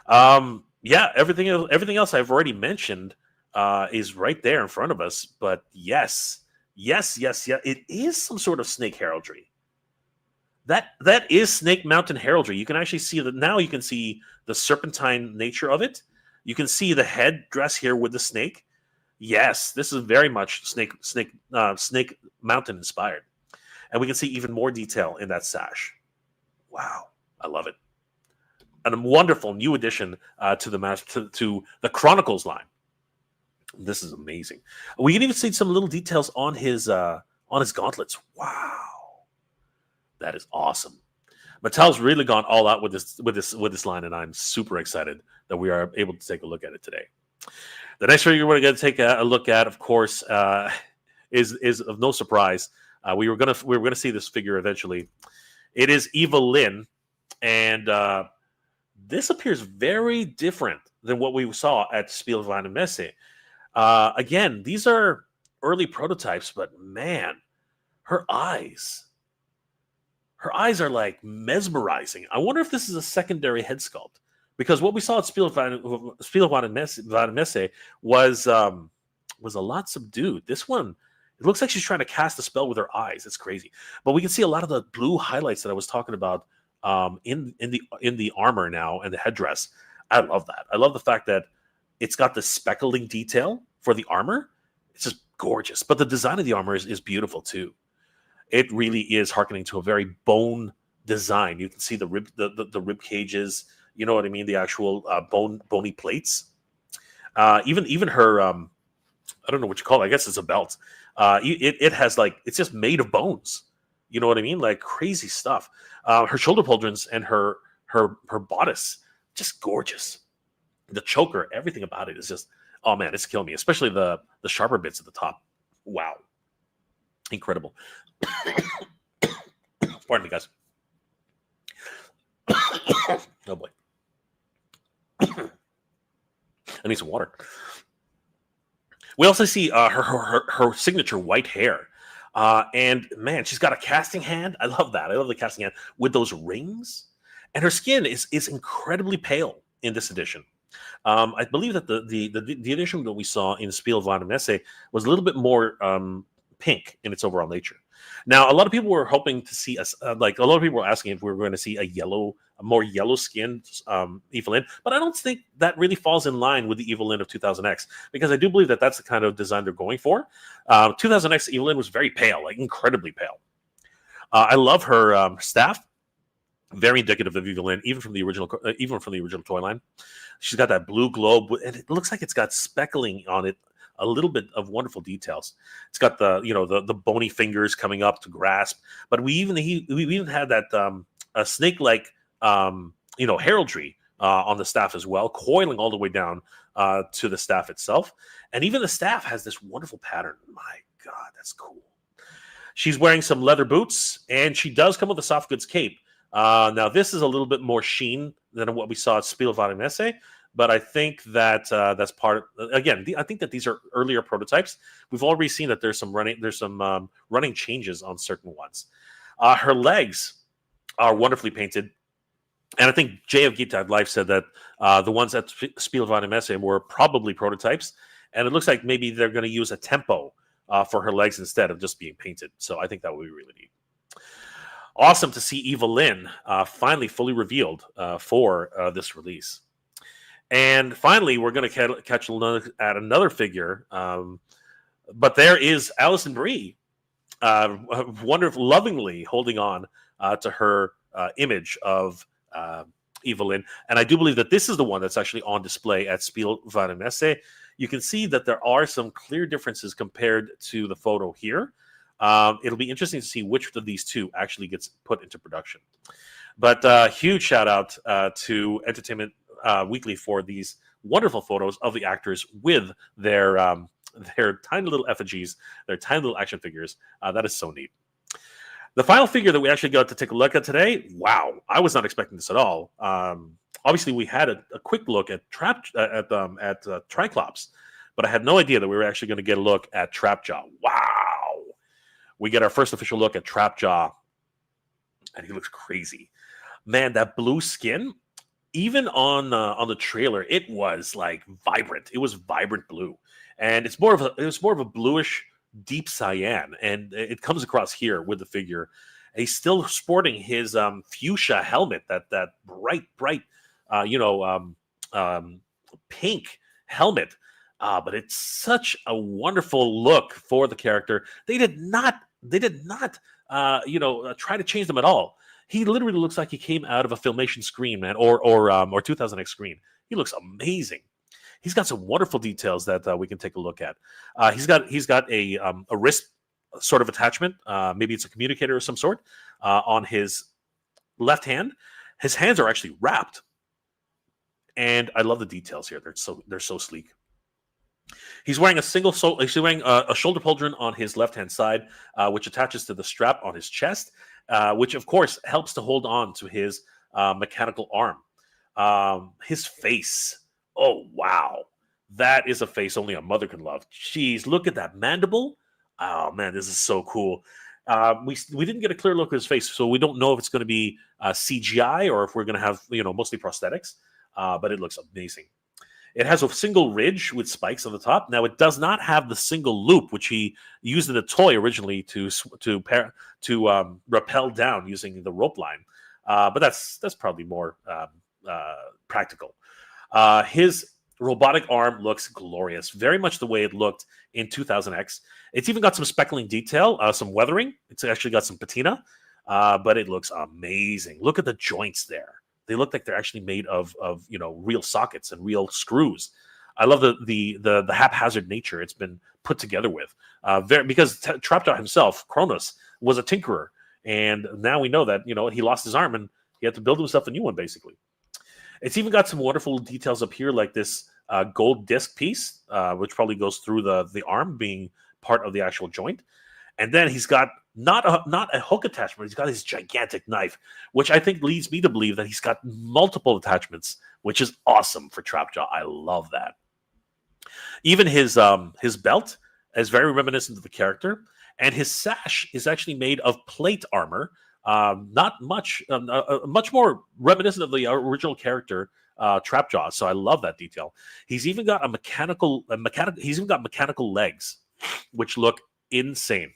Yeah, everything else I've already mentioned is right there in front of us. But yes, it is some sort of snake heraldry. That is Snake Mountain heraldry. You can actually see that now. You can see the serpentine nature of it. You can see the head dress here with the snake. Yes, this is very much Snake Mountain inspired. And we can see even more detail in that sash. Wow, I love it. And a wonderful new addition to the Chronicles line. This is amazing. We can even see some little details on his gauntlets. Wow, that is awesome. Mattel's really gone all out with this line, and I'm super excited that we are able to take a look at it today. The next figure we're going to take a look at, of course, is of no surprise. We were gonna see this figure eventually. It is Evil-Lyn, and this appears very different than what we saw at Spielwein and Messe. Again, these are early prototypes, but man, her eyes are like mesmerizing. I wonder if this is a secondary head sculpt, because what we saw at Spielwein and Messe was a lot subdued. This one, it looks like she's trying to cast a spell with her eyes. It's crazy. But we can see a lot of the blue highlights that I was talking about in the armor now and the headdress. I love that. I love the fact that it's got the speckling detail for the armor. It's just gorgeous. But the design of the armor is beautiful too. It really is hearkening to a very bone design. You can see the rib cages. You know what I mean? The actual bony plates. Even her. I don't know what you call it. I guess it's a belt. It has it's just made of bones. You know what I mean? Like crazy stuff. Her shoulder pauldrons and her bodice, just gorgeous. The choker, everything about it is just, oh man, it's killing me. Especially the sharper bits at the top. Wow, incredible. Pardon me, guys. Oh boy, I need some water. We also see her signature white hair. And man, she's got a casting hand. I love that. I love the casting hand with those rings. And her skin is incredibly pale in this edition. I believe that the edition that we saw in Spielwein and Messe was a little bit more pink in its overall nature. Now, a lot of people were hoping to see us, a lot of people were asking if we were going to see a more yellow-skinned Evil-Lyn, but I don't think that really falls in line with the Evil-Lyn of 2000X, because I do believe that that's the kind of design they're going for. 2000X Evil-Lyn was very pale, like incredibly pale. I love her staff, very indicative of Evil-Lyn, even from the original toy line. She's got that blue globe, and it looks like it's got speckling on it a little bit of wonderful details. It's got the the bony fingers coming up to grasp, but we even had that a snake-like heraldry on the staff as well, coiling all the way down to the staff itself, and even the staff has this wonderful pattern. My God, that's cool. She's wearing some leather boots, and she does come with a soft goods cape. Now, this is a little bit more sheen than what we saw at Spiel van Messe, but I think that that's part of, again, I think that these are earlier prototypes. We've already seen that there's some running changes on certain ones. Her legs are wonderfully painted. And I think Jay of Geek Tag Live said that the ones at Spiel van Messe were probably prototypes. And it looks like maybe they're going to use a tempo for her legs instead of just being painted. So I think that would be really neat. Awesome to see Evil-Lyn finally fully revealed for this release. And finally, we're going to catch another figure. But there is Alison Brie, lovingly holding on to her image of Evil-Lyn. And I do believe that this is the one that's actually on display at Spiel van Messe. You can see that there are some clear differences compared to the photo here. It'll be interesting to see which of these two actually gets put into production. But huge shout out to Entertainment Weekly for these wonderful photos of the actors with their tiny little effigies, their tiny little action figures. That is so neat. The final figure that we actually got to take a look at today, wow, I was not expecting this at all. Obviously, we had a quick look at Triclops, but I had no idea that we were actually going to get a look at Trap Jaw. Wow! We get our first official look at Trap Jaw, and he looks crazy. Man, that blue skin, even on the trailer, it was like vibrant. It was vibrant blue, and it was more of a bluish, deep cyan, and it comes across here with the figure. He's still sporting his fuchsia helmet, that bright pink helmet, but it's such a wonderful look for the character. They did not try to change them at all. He literally looks like he came out of a Filmation screen, man, or 2000X screen. He looks amazing. He's got some wonderful details that we can take a look at. He's got a wrist sort of attachment. Maybe it's a communicator of some sort on his left hand. His hands are actually wrapped, and I love the details here. They're so sleek. He's wearing a shoulder pauldron on his left hand side, which attaches to the strap on his chest, which of course helps to hold on to his mechanical arm. His face. Oh, wow. That is a face only a mother can love. Jeez, look at that mandible. Oh, man, this is so cool. We didn't get a clear look at his face, so we don't know if it's going to be CGI or if we're going to have, mostly prosthetics, but it looks amazing. It has a single ridge with spikes on the top. Now, it does not have the single loop, which he used in a toy originally to rappel down using the rope line, but that's probably more practical. His robotic arm looks glorious, very much the way it looked in 2000X. It's even got some speckling detail, some weathering. It's actually got some patina, but it looks amazing. Look at the joints there. They look like they're actually made of real sockets and real screws. I love the haphazard nature it's been put together with. Because Trap Jaw himself, Kronos, was a tinkerer, and now we know that he lost his arm and he had to build himself a new one, basically. It's even got some wonderful details up here, like this gold disc piece, which probably goes through the arm, being part of the actual joint. And then he's got not a hook attachment. He's got his gigantic knife, which I think leads me to believe that he's got multiple attachments, which is awesome for Trap Jaw. I love that. Even his belt is very reminiscent of the character, and his sash is actually made of plate armor. Not much, much more reminiscent of the original character, Trap Jaw. So I love that detail. He's even got mechanical legs, which look insane.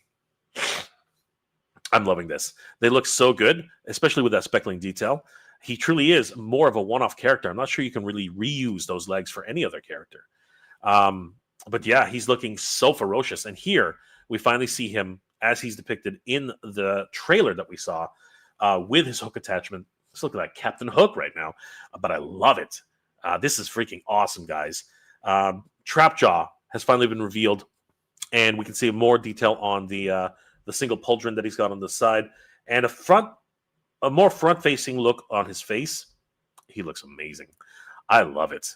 I'm loving this. They look so good, especially with that speckling detail. He truly is more of a one-off character. I'm not sure you can really reuse those legs for any other character. But yeah, he's looking so ferocious. And here we finally see him as he's depicted in the trailer that we saw with his hook attachment. Let's look at that Captain Hook right now. But I love it. This is freaking awesome, guys. Trap Jaw has finally been revealed, and we can see more detail on the single pauldron that he's got on the side, and a more front-facing look on his face. He looks amazing. I love it.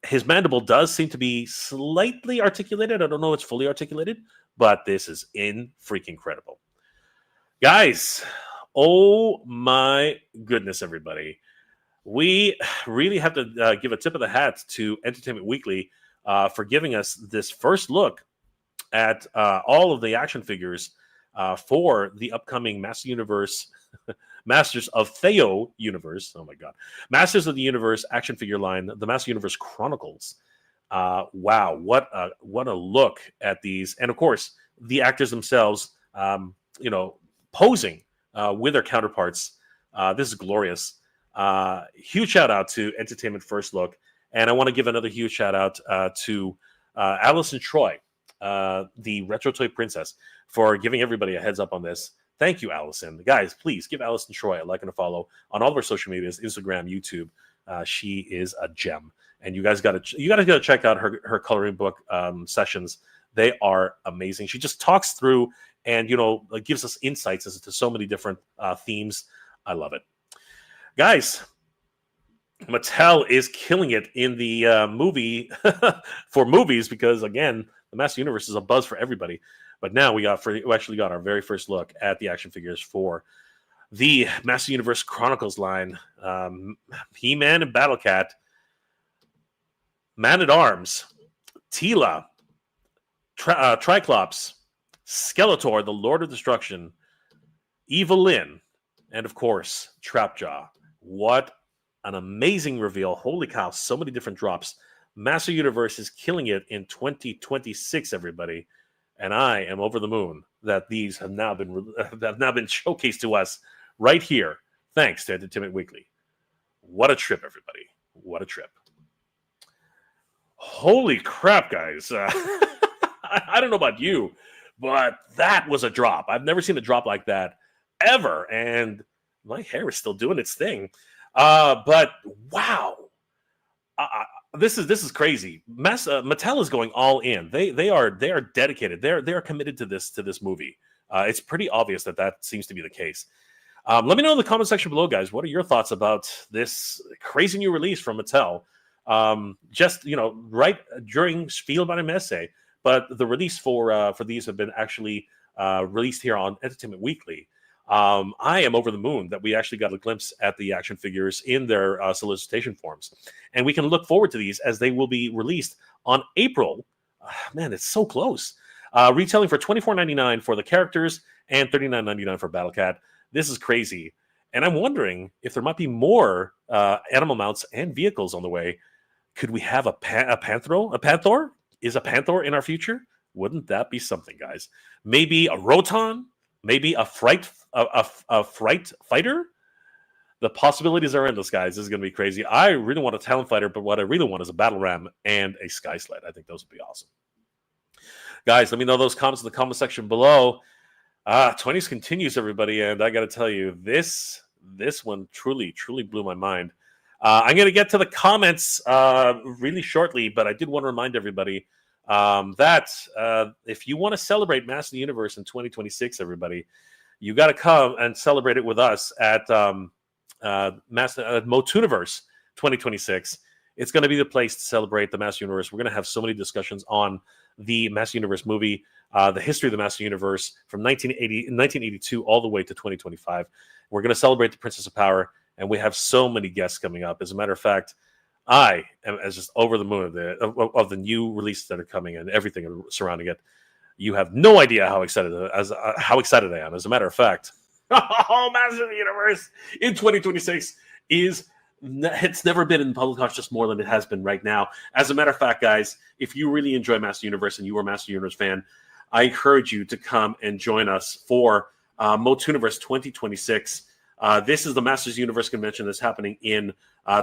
His mandible does seem to be slightly articulated. I don't know if it's fully articulated, but this is freaking incredible. Guys, oh my goodness, everybody. We really have to give a tip of the hat to Entertainment Weekly for giving us this first look at all of the action figures for the upcoming Master Universe, Masters of Theo Universe. Oh my God. Masters of the Universe action figure line, the Master Universe Chronicles. Wow. What a look at these. And of course, the actors themselves, posing with their counterparts. This is glorious. Huge shout out to Entertainment First Look. And I want to give another huge shout out to Alice and Troy, the Retro Toy Princess, for giving everybody a heads up on this. Thank you, Allison. Guys, please give Allison Troy a like and a follow on all of our social medias, Instagram, YouTube. She is a gem, and you guys got to check out her coloring book sessions. They are amazing. She just talks through and gives us insights as to so many different themes. I love it, guys. Mattel is killing it in the movie for movies because again, the Master Universe is a buzz for everybody. But now we actually got our very first look at the action figures for the Master Universe Chronicles line. He-Man and Battlecat, Man-at-Arms, Teela, Triclops, Skeletor, the Lord of Destruction, Evil-Lyn, and of course, Trap Jaw. What an amazing reveal. Holy cow, so many different drops. Master Universe is killing it in 2026, everybody. And I am over the moon that these have now been showcased to us right here, thanks to Entertainment Weekly. What a trip, everybody. What a trip. Holy crap, guys. I don't know about you, but that was a drop. I've never seen a drop like that ever. And my hair is still doing its thing. But wow. This is crazy. Mattel is going all in. They are dedicated. They are committed to this movie. It's pretty obvious that seems to be the case. Let me know in the comment section below, guys. What are your thoughts about this crazy new release from Mattel? Just right during Spiel by Messe, but the release for these have been actually released here on Entertainment Weekly. I am over the moon that we actually got a glimpse at the action figures in their solicitation forms. And we can look forward to these as they will be released on April. Man, it's so close. Retailing for $24.99 for the characters and $39.99 for Battlecat. This is crazy. And I'm wondering if there might be more animal mounts and vehicles on the way. Could we have a Panther? A Panther? Is a Panther in our future? Wouldn't that be something, guys? Maybe a Roton? Maybe a fright fighter? The possibilities are endless, guys. This is going to be crazy. I really want a Talon Fighter, but what I really want is a Battle Ram and a Sky Sled. I think those would be awesome. Guys, let me know those comments in the comment section below. 20s continues, everybody, and I got to tell you, this one truly blew my mind. I'm going to get to the comments really shortly, but I did want to remind everybody that if you want to celebrate Master Universe in 2026, everybody, you got to come and celebrate it with us at Motuniverse 2026. It's going to be the place to celebrate the Master Universe. We're going to have so many discussions on the Master Universe movie, the history of the Master Universe from 1982 all the way to 2025. We're going to celebrate the Princess of Power, and we have so many guests coming up. As a matter of fact, I am just over the moon of the new releases that are coming and everything surrounding it. You have no idea how excited I am. As a matter of fact, Master of the Universe in 2026 it's never been in public consciousness more than it has been right now. As a matter of fact, guys, if you really enjoy Master Universe and you are a Master Universe fan, I encourage you to come and join us for Motuniverse 2026. This is the Masters Universe convention that's happening in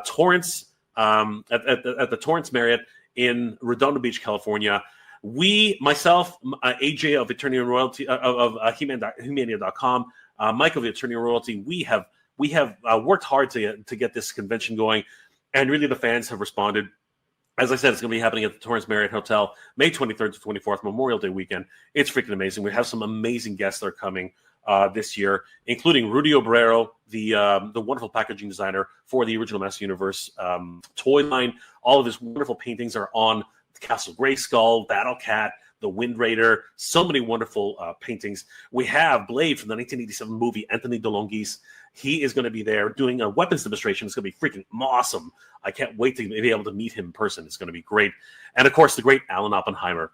Torrance, at the Torrance Marriott in Redondo Beach, California. Myself, AJ of Eternity and Royalty of He-Mania.com, Mike of Eternity and Royalty, we have worked hard to get this convention going, and really the fans have responded. As I said, it's going to be happening at the Torrance Marriott Hotel, May 23rd to 24th, Memorial Day weekend. It's freaking amazing. We have some amazing guests that are coming this year, including Rudy Obrero, the wonderful packaging designer for the original Master Universe toy line. All of his wonderful paintings are on Castle Grayskull, Battle Cat, the Wind Raider, so many wonderful paintings. We have Blade from the 1987 movie, Anthony DeLongis. He is going to be there doing a weapons demonstration. It's going to be freaking awesome. I can't wait to be able to meet him in person. It's going to be great. And of course, the great Alan Oppenheimer.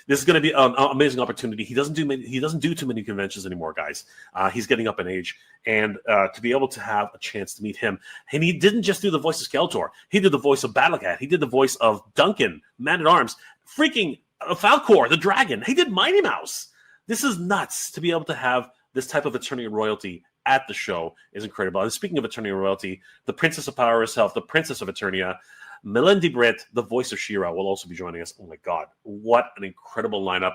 This is going to be an amazing opportunity. He doesn't do too many conventions anymore, guys. He's getting up in age, and to be able to have a chance to meet him, and he didn't just do the voice of Skeletor. He did the voice of Battlecat. He did the voice of Duncan, Man at Arms, freaking Falcor, the Dragon. He did Mighty Mouse. This is nuts to be able to have this type of Eternia royalty at the show is incredible. And speaking of Eternia royalty, the Princess of Power herself, the Princess of Eternia, Melindy Britt, the voice of She-Ra, will also be joining us. Oh my God, what an incredible lineup.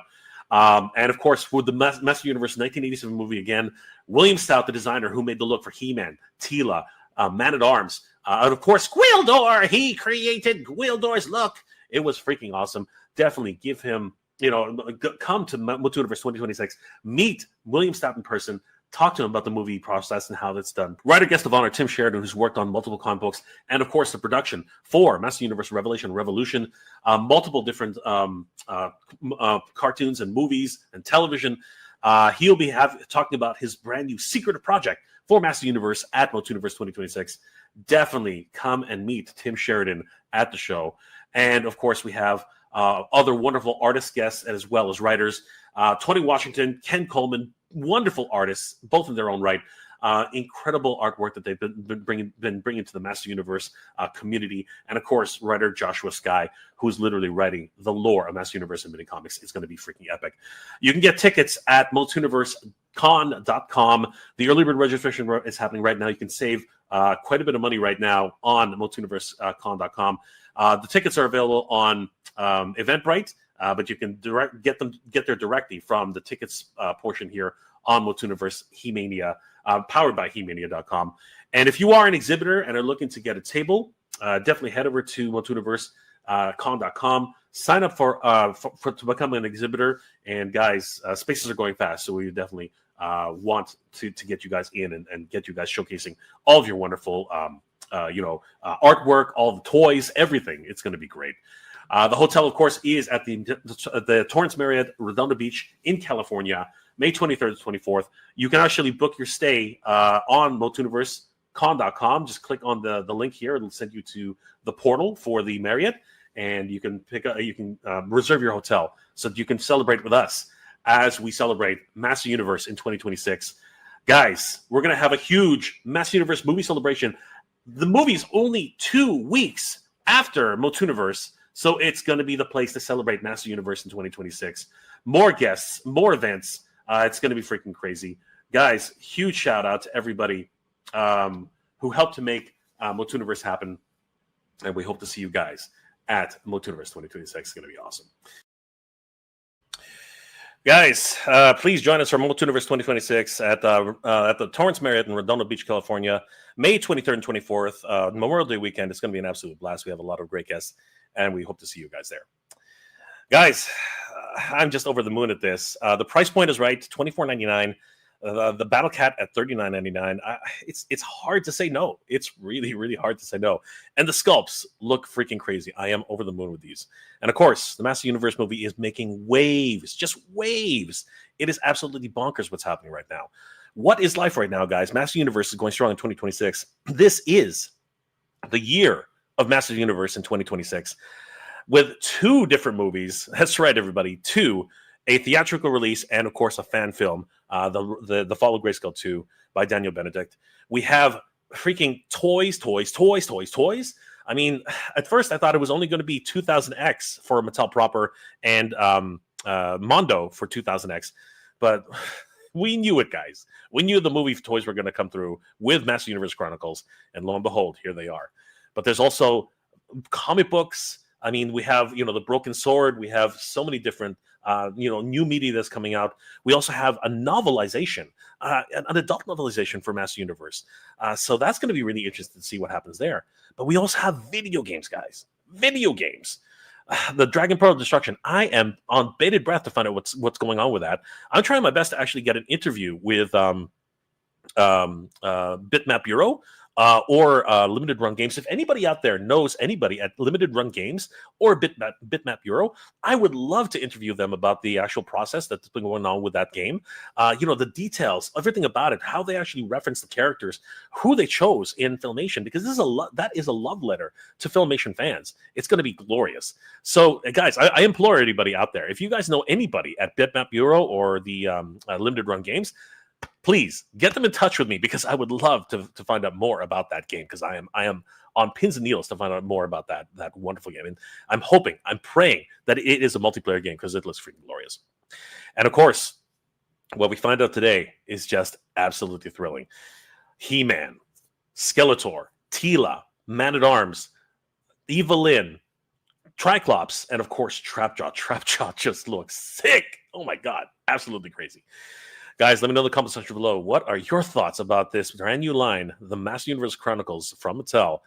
And of course, for the Master Universe 1987 movie again, William Stout, the designer who made the look for He-Man, Teela, Man at Arms, and of course, Gwildor. He created Gwildor's look. It was freaking awesome. Definitely give him, come to Multiverse 2026, meet William Stout in person, talk to him about the movie process and how that's done. Writer guest of honor Tim Sheridan, who's worked on multiple comic books, and of course the production for Master Universe Revelation Revolution, multiple different cartoons and movies and television. He'll be talking about his brand new secretive project for Master Universe at Multiverse 2026. Definitely come and meet Tim Sheridan at the show. And of course, we have other wonderful artist guests as well as writers. Tony Washington, Ken Coleman, wonderful artists, both in their own right. Incredible artwork that they've been bringing to the Master Universe community. And of course, writer Joshua Skye, who's literally writing the lore of Master Universe and mini comics. It's going to be freaking epic. You can get tickets at multiversecon.com. The early bird registration is happening right now. You can save quite a bit of money right now on multiversecon.com. The tickets are available on Eventbrite, but you can get there directly from the tickets portion here on Multiverse He-Mania, powered by He-Mania.com. And if you are an exhibitor and are looking to get a table, definitely head over to multiversecon.com. Sign up to become an exhibitor. And guys, spaces are going fast, so we definitely want to get you guys in and get you guys showcasing all of your wonderful artwork, all the toys, everything. It's going to be great. The hotel, of course, is at the Torrance Marriott, Redondo Beach in California, May 23rd to 24th. You can actually book your stay on multiversecon.com. Just click on the link here. It'll send you to the portal for the Marriott, and you can reserve your hotel so that you can celebrate with us as we celebrate Master Universe in 2026. Guys, we're going to have a huge Master Universe movie celebration. The movie's only 2 weeks after Multiverse, so it's going to be the place to celebrate Master Universe in 2026. More guests, more events. It's going to be freaking crazy. Guys, huge shout out to everybody who helped to make Multiverse happen, and we hope to see you guys at Multiverse 2026. It's going to be awesome. Guys, please join us for Multiverse 2026 at the Torrance Marriott in Redondo Beach, California, May 23rd and 24th, Memorial Day weekend. It's going to be an absolute blast. We have a lot of great guests, and we hope to see you guys there. Guys, I'm just over the moon at this. The price point is right, $24.99. The Battle Cat at $39.99. It's hard to say no. It's really, really hard to say no. And the sculpts look freaking crazy. I am over the moon with these. And of course, the Master Universe movie is making waves, just waves. It is absolutely bonkers what's happening right now. What is life right now, guys? Master Universe is going strong in 2026. This is the year of Master Universe in 2026 with 2 different movies. That's right, everybody. 2. A theatrical release and, of course, a fan film, the Fall of Grayskull 2 by Daniel Benedict. We have freaking toys. I mean, at first I thought it was only going to be 2000X for Mattel proper and Mondo for 2000X, but we knew it, guys. We knew the movie toys were going to come through with Master Universe Chronicles, and lo and behold, here they are. But there's also comic books. I mean, we have, the Broken Sword. We have so many different, new media that's coming out. We also have a novelization, an adult novelization for Master Universe. So that's going to be really interesting to see what happens there. But we also have video games, guys. video games. The Dragon Pearl Destruction. I am on bated breath to find out what's going on with that. I'm trying my best to actually get an interview with Bitmap Bureau or Limited Run Games. If anybody out there knows anybody at Limited Run Games or Bitmap Bureau, I would love to interview them about the actual process that's been going on with that game. The details, everything about it, how they actually reference the characters, who they chose in Filmation, because that is a love letter to Filmation fans. It's going to be glorious. So, guys, I implore anybody out there, if you guys know anybody at Bitmap Bureau or the Limited Run Games, please get them in touch with me, because I would love to find out more about that game, because I am on pins and needles to find out more about that wonderful game. And I'm praying that it is a multiplayer game, because it looks freaking glorious. And of course, what we find out today is just absolutely thrilling. He-Man, Skeletor, Teela, Man-at-Arms, Evil-Lyn, Triclops, and of course, Trap Jaw. Trap Jaw just looks sick. Oh my God, absolutely crazy. Guys, let me know in the comment section below. What are your thoughts about this brand new line, the Master Universe Chronicles from Mattel?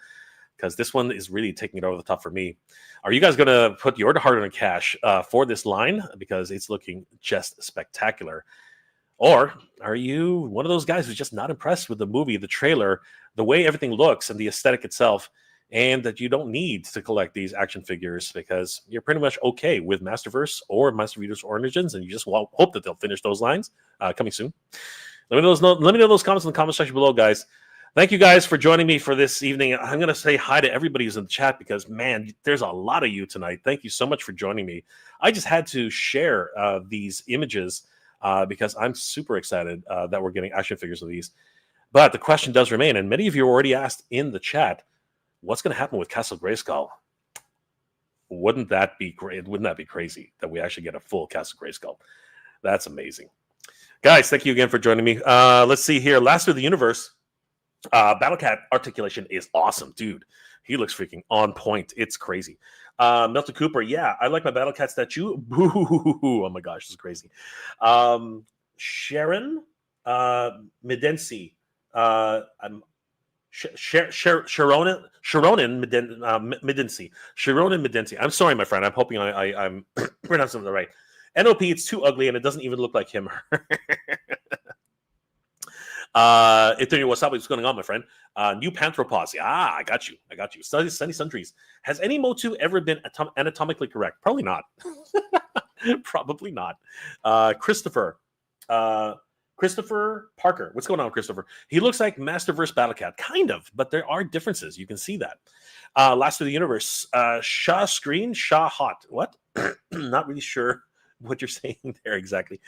Because this one is really taking it over the top for me. Are you guys going to put your hard-earned cash for this line? Because it's looking just spectacular. Or are you one of those guys who's just not impressed with the movie, the trailer, the way everything looks, and the aesthetic itself, and that you don't need to collect these action figures because you're pretty much okay with Masterverse or Master Universe Origins, and you just hope that they'll finish those lines coming soon? Let me know those comments in the comment section below, guys. Thank you guys for joining me for this evening. I'm going to say hi to everybody who's in the chat, because, man, there's a lot of you tonight. Thank you so much for joining me. I just had to share these images because I'm super excited that we're getting action figures of these. But the question does remain, and many of you already asked in the chat, what's going to happen with Castle Grayskull? Wouldn't that be great? Wouldn't that be crazy that we actually get a full Castle Grayskull? That's amazing. Guys, thank you again for joining me. Let's see here. Last of the Universe. Battlecat articulation is awesome, dude. He looks freaking on point. It's crazy. Milton Cooper, yeah, I like my Battlecat statue. Oh my gosh, this is crazy. Sharon Medensi. Sharonin Medensi. I'm sorry, my friend. I'm hoping I'm pronouncing it right. NOP, it's too ugly, and it doesn't even look like him. Antonio Wasabi, what's going on, my friend? New Panthropause. I got you. Sunny Sundries. Has any Motu ever been anatomically correct? Probably not. Probably not. Christopher Parker. What's going on, Christopher? He looks like Masterverse Battlecat. Kind of, but there are differences. You can see that. Last of the Universe. Shaw Screen. Shaw Hot. What? Not really sure what you're saying there exactly.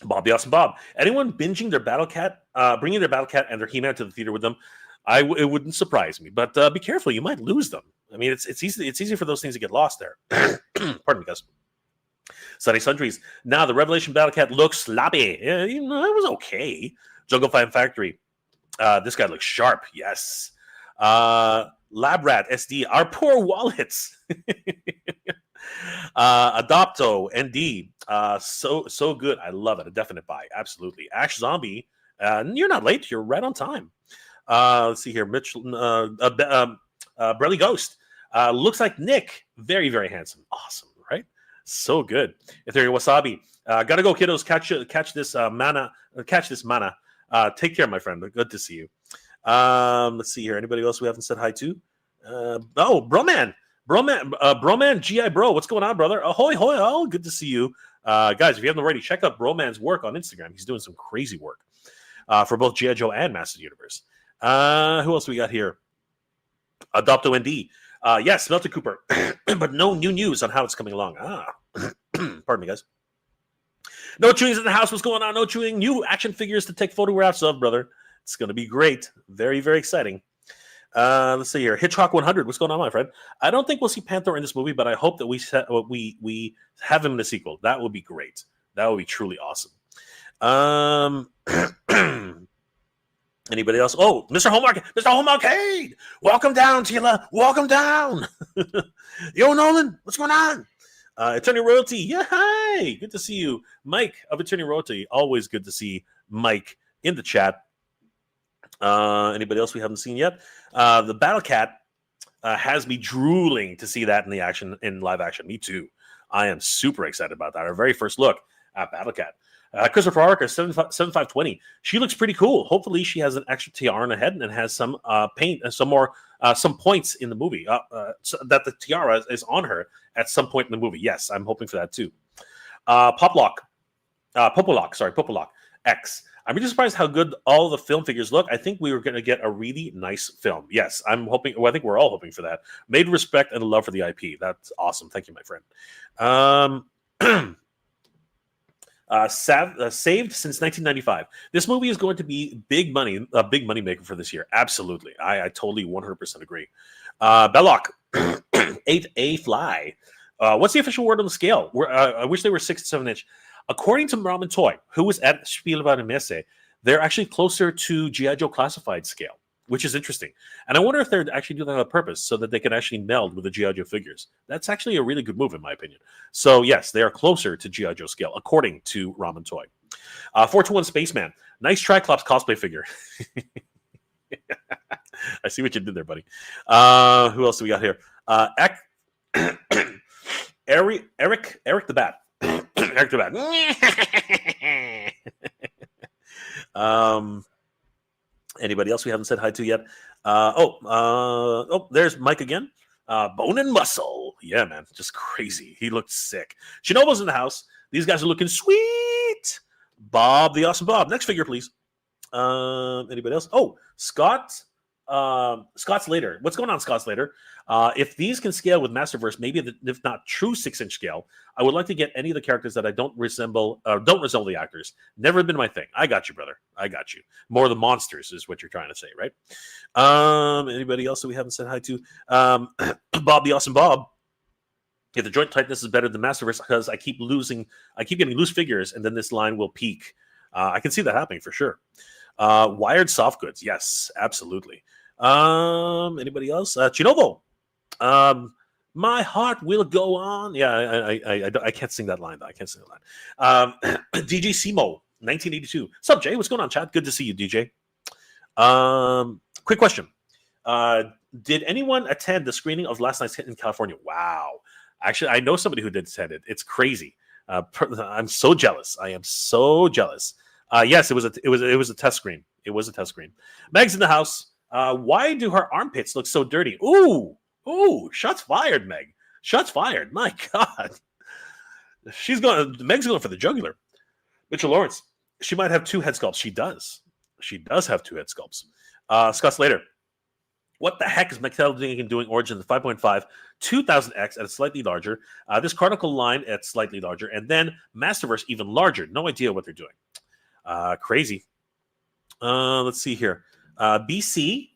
Bobby Awesome Bob. Anyone binging their Battlecat, bringing their Battlecat and their He-Man to the theater with them? It wouldn't surprise me, but be careful. You might lose them. I mean, it's easy for those things to get lost there. Pardon me, guys. Sunny Sundries. Now the Revelation Battlecat looks sloppy. It was okay. Jungle Fan Factory. This guy looks sharp. Yes. Lab Rat SD. Our poor wallets. Adopto ND. So good. I love it. A definite buy. Absolutely. Ash Zombie. You're not late. You're right on time. Let's see here. Mitchell. Brelly Ghost. Looks like Nick. Very, very handsome. Awesome. Right? So good. Ethereal Wasabi. Gotta go, kiddos. Catch this mana. Catch this mana. Take care, my friend. Good to see you. Let's see here. Anybody else we haven't said hi to? Broman, GI Bro. What's going on, brother? Ahoy, hoy. Oh, good to see you. Guys, if you haven't already, check out Broman's work on Instagram. He's doing some crazy work for both GI Joe and Master Universe. Who else we got here? Adopto ND. Yes, Melton Cooper, but no new news on how it's coming along. Pardon me, guys. No chewing's in the house. What's going on? No chewing. New action figures to take photographs of, brother. It's going to be great. Very, very exciting. Let's see here. Hitchcock 100. What's going on, my friend? I don't think we'll see Panther in this movie, but I hope that we have him in the sequel. That would be great. That would be truly awesome. Anybody else? Oh, Mr. Home Arcade. Welcome down, Teela. Welcome down. Yo, Nolan. What's going on? Attorney Royalty. Yeah, hi. Good to see you. Mike of Attorney Royalty. Always good to see Mike in the chat. Anybody else we haven't seen yet? The Battle Cat. has me drooling to see that in live action. Me too. I am super excited about that. Our very first look at Battle Cat. Christopher Arker, 7520. She looks pretty cool. Hopefully, she has an extra tiara on her head and has some paint and some points in the movie so that the tiara is on her at some point in the movie. Yes, I'm hoping for that too. Poplock X. I'm really surprised how good all the film figures look. I think we were going to get a really nice film. Yes, I'm hoping. Well, I think we're all hoping for that. Made respect and love for the IP. That's awesome. Thank you, my friend. Saved since 1995. This movie is going to be a big money maker for this year. Absolutely. I totally 100% agree. Belloc, 8A Fly. What's the official word on the scale? I wish they were 6 to 7 inch. According to Ramen Toy, who was at Spielwarenmesse, Messe, they're actually closer to G.I. Joe classified scale, which is interesting. And I wonder if they're actually doing that on purpose so that they can actually meld with the G.I. Joe figures. That's actually a really good move, in my opinion. So, yes, they are closer to G.I. Joe scale, according to Ramen Toy. 421 Spaceman. Nice Triclops cosplay figure. I see what you did there, buddy. Who else do we got here? Eric the Bat. Eric the Bat. Anybody else we haven't said hi to yet? There's Mike again. Bone and Muscle. Yeah, man. Just crazy. He looked sick. Shinobu's in the house. These guys are looking sweet. Bob, the Awesome Bob. Next figure, please. Anybody else? Oh, Scott Slater. What's going on, Scott Slater? If these can scale with Masterverse, maybe if not true 6-inch scale, I would like to get any of the characters that I don't resemble the actors. Never been my thing. I got you, brother. I got you. More of the monsters is what you're trying to say, right? Anybody else that we haven't said hi to? Bob the Awesome Bob. If the joint tightness is better than Masterverse, because I keep getting loose figures, and then this line will peak. I can see that happening for sure. Wired soft goods, yes, absolutely. Anybody else? Chinovo. My heart will go on. Yeah, I can't sing that line though. I can't sing that line. DJ Simo, 1982. What's up, Jay? What's going on, chat? Good to see you, DJ. Quick question. Did anyone attend the screening of last night's hit in California? Wow. Actually, I know somebody who did attend it. It's crazy. I'm so jealous. I am so jealous. Yes, it was a test screen. It was a test screen. Meg's in the house. Why do her armpits look so dirty? Ooh, shots fired, Meg. Shots fired. My God. Meg's going for the jugular. Mitchell Lawrence. She might have 2 head sculpts. She does. She does have 2 head sculpts. Scott Slater. What the heck is Mattel doing Origins 5.5, 2000X at a slightly larger, this Chronicle line at slightly larger, and then Masterverse even larger. No idea what they're doing. Crazy. Let's see here. BC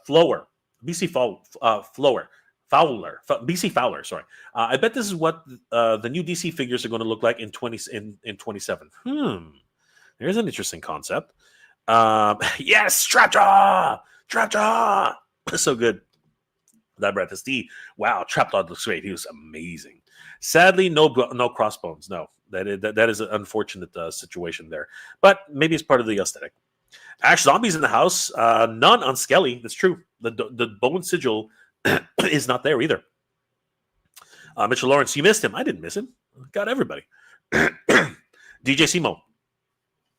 Fowler. Sorry. I bet this is what the new DC figures are going to look like in 27. There's an interesting concept. Yes, Trap Jaw. So good. That Brett SD. Wow, Trap Jaw looks great. He was amazing. Sadly, no crossbones. No, that is an unfortunate situation there. But maybe it's part of the aesthetic. Ash Zombie's in the house. None on Skelly. That's true. The bone sigil is not there either. Mitchell Lawrence, you missed him. I didn't miss him. Got everybody. DJ Simo.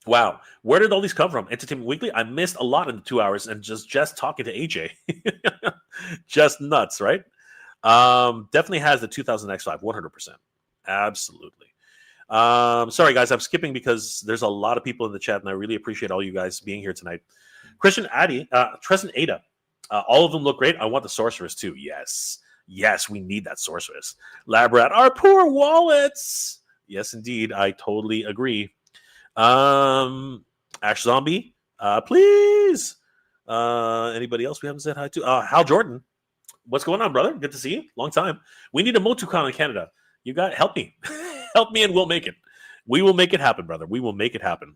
Wow. Where did all these come from? Entertainment Weekly? I missed a lot in the 2 hours and just talking to AJ. Just nuts, right? Definitely has the 2000 X5, 100%. Absolutely. Sorry, guys, I'm skipping because there's a lot of people in the chat, and I really appreciate all you guys being here tonight. Christian Addy, Trescent Ada. All of them look great. I want the Sorceress, too. Yes, we need that Sorceress. Labrat, our poor wallets. Yes, indeed. I totally agree. Ash Zombie, please. Anybody else we haven't said hi to? Hal Jordan. What's going on, brother? Good to see you. Long time. We need a MotuCon in Canada. You got help me. Help me and we'll make it. We will make it happen, brother. We will make it happen.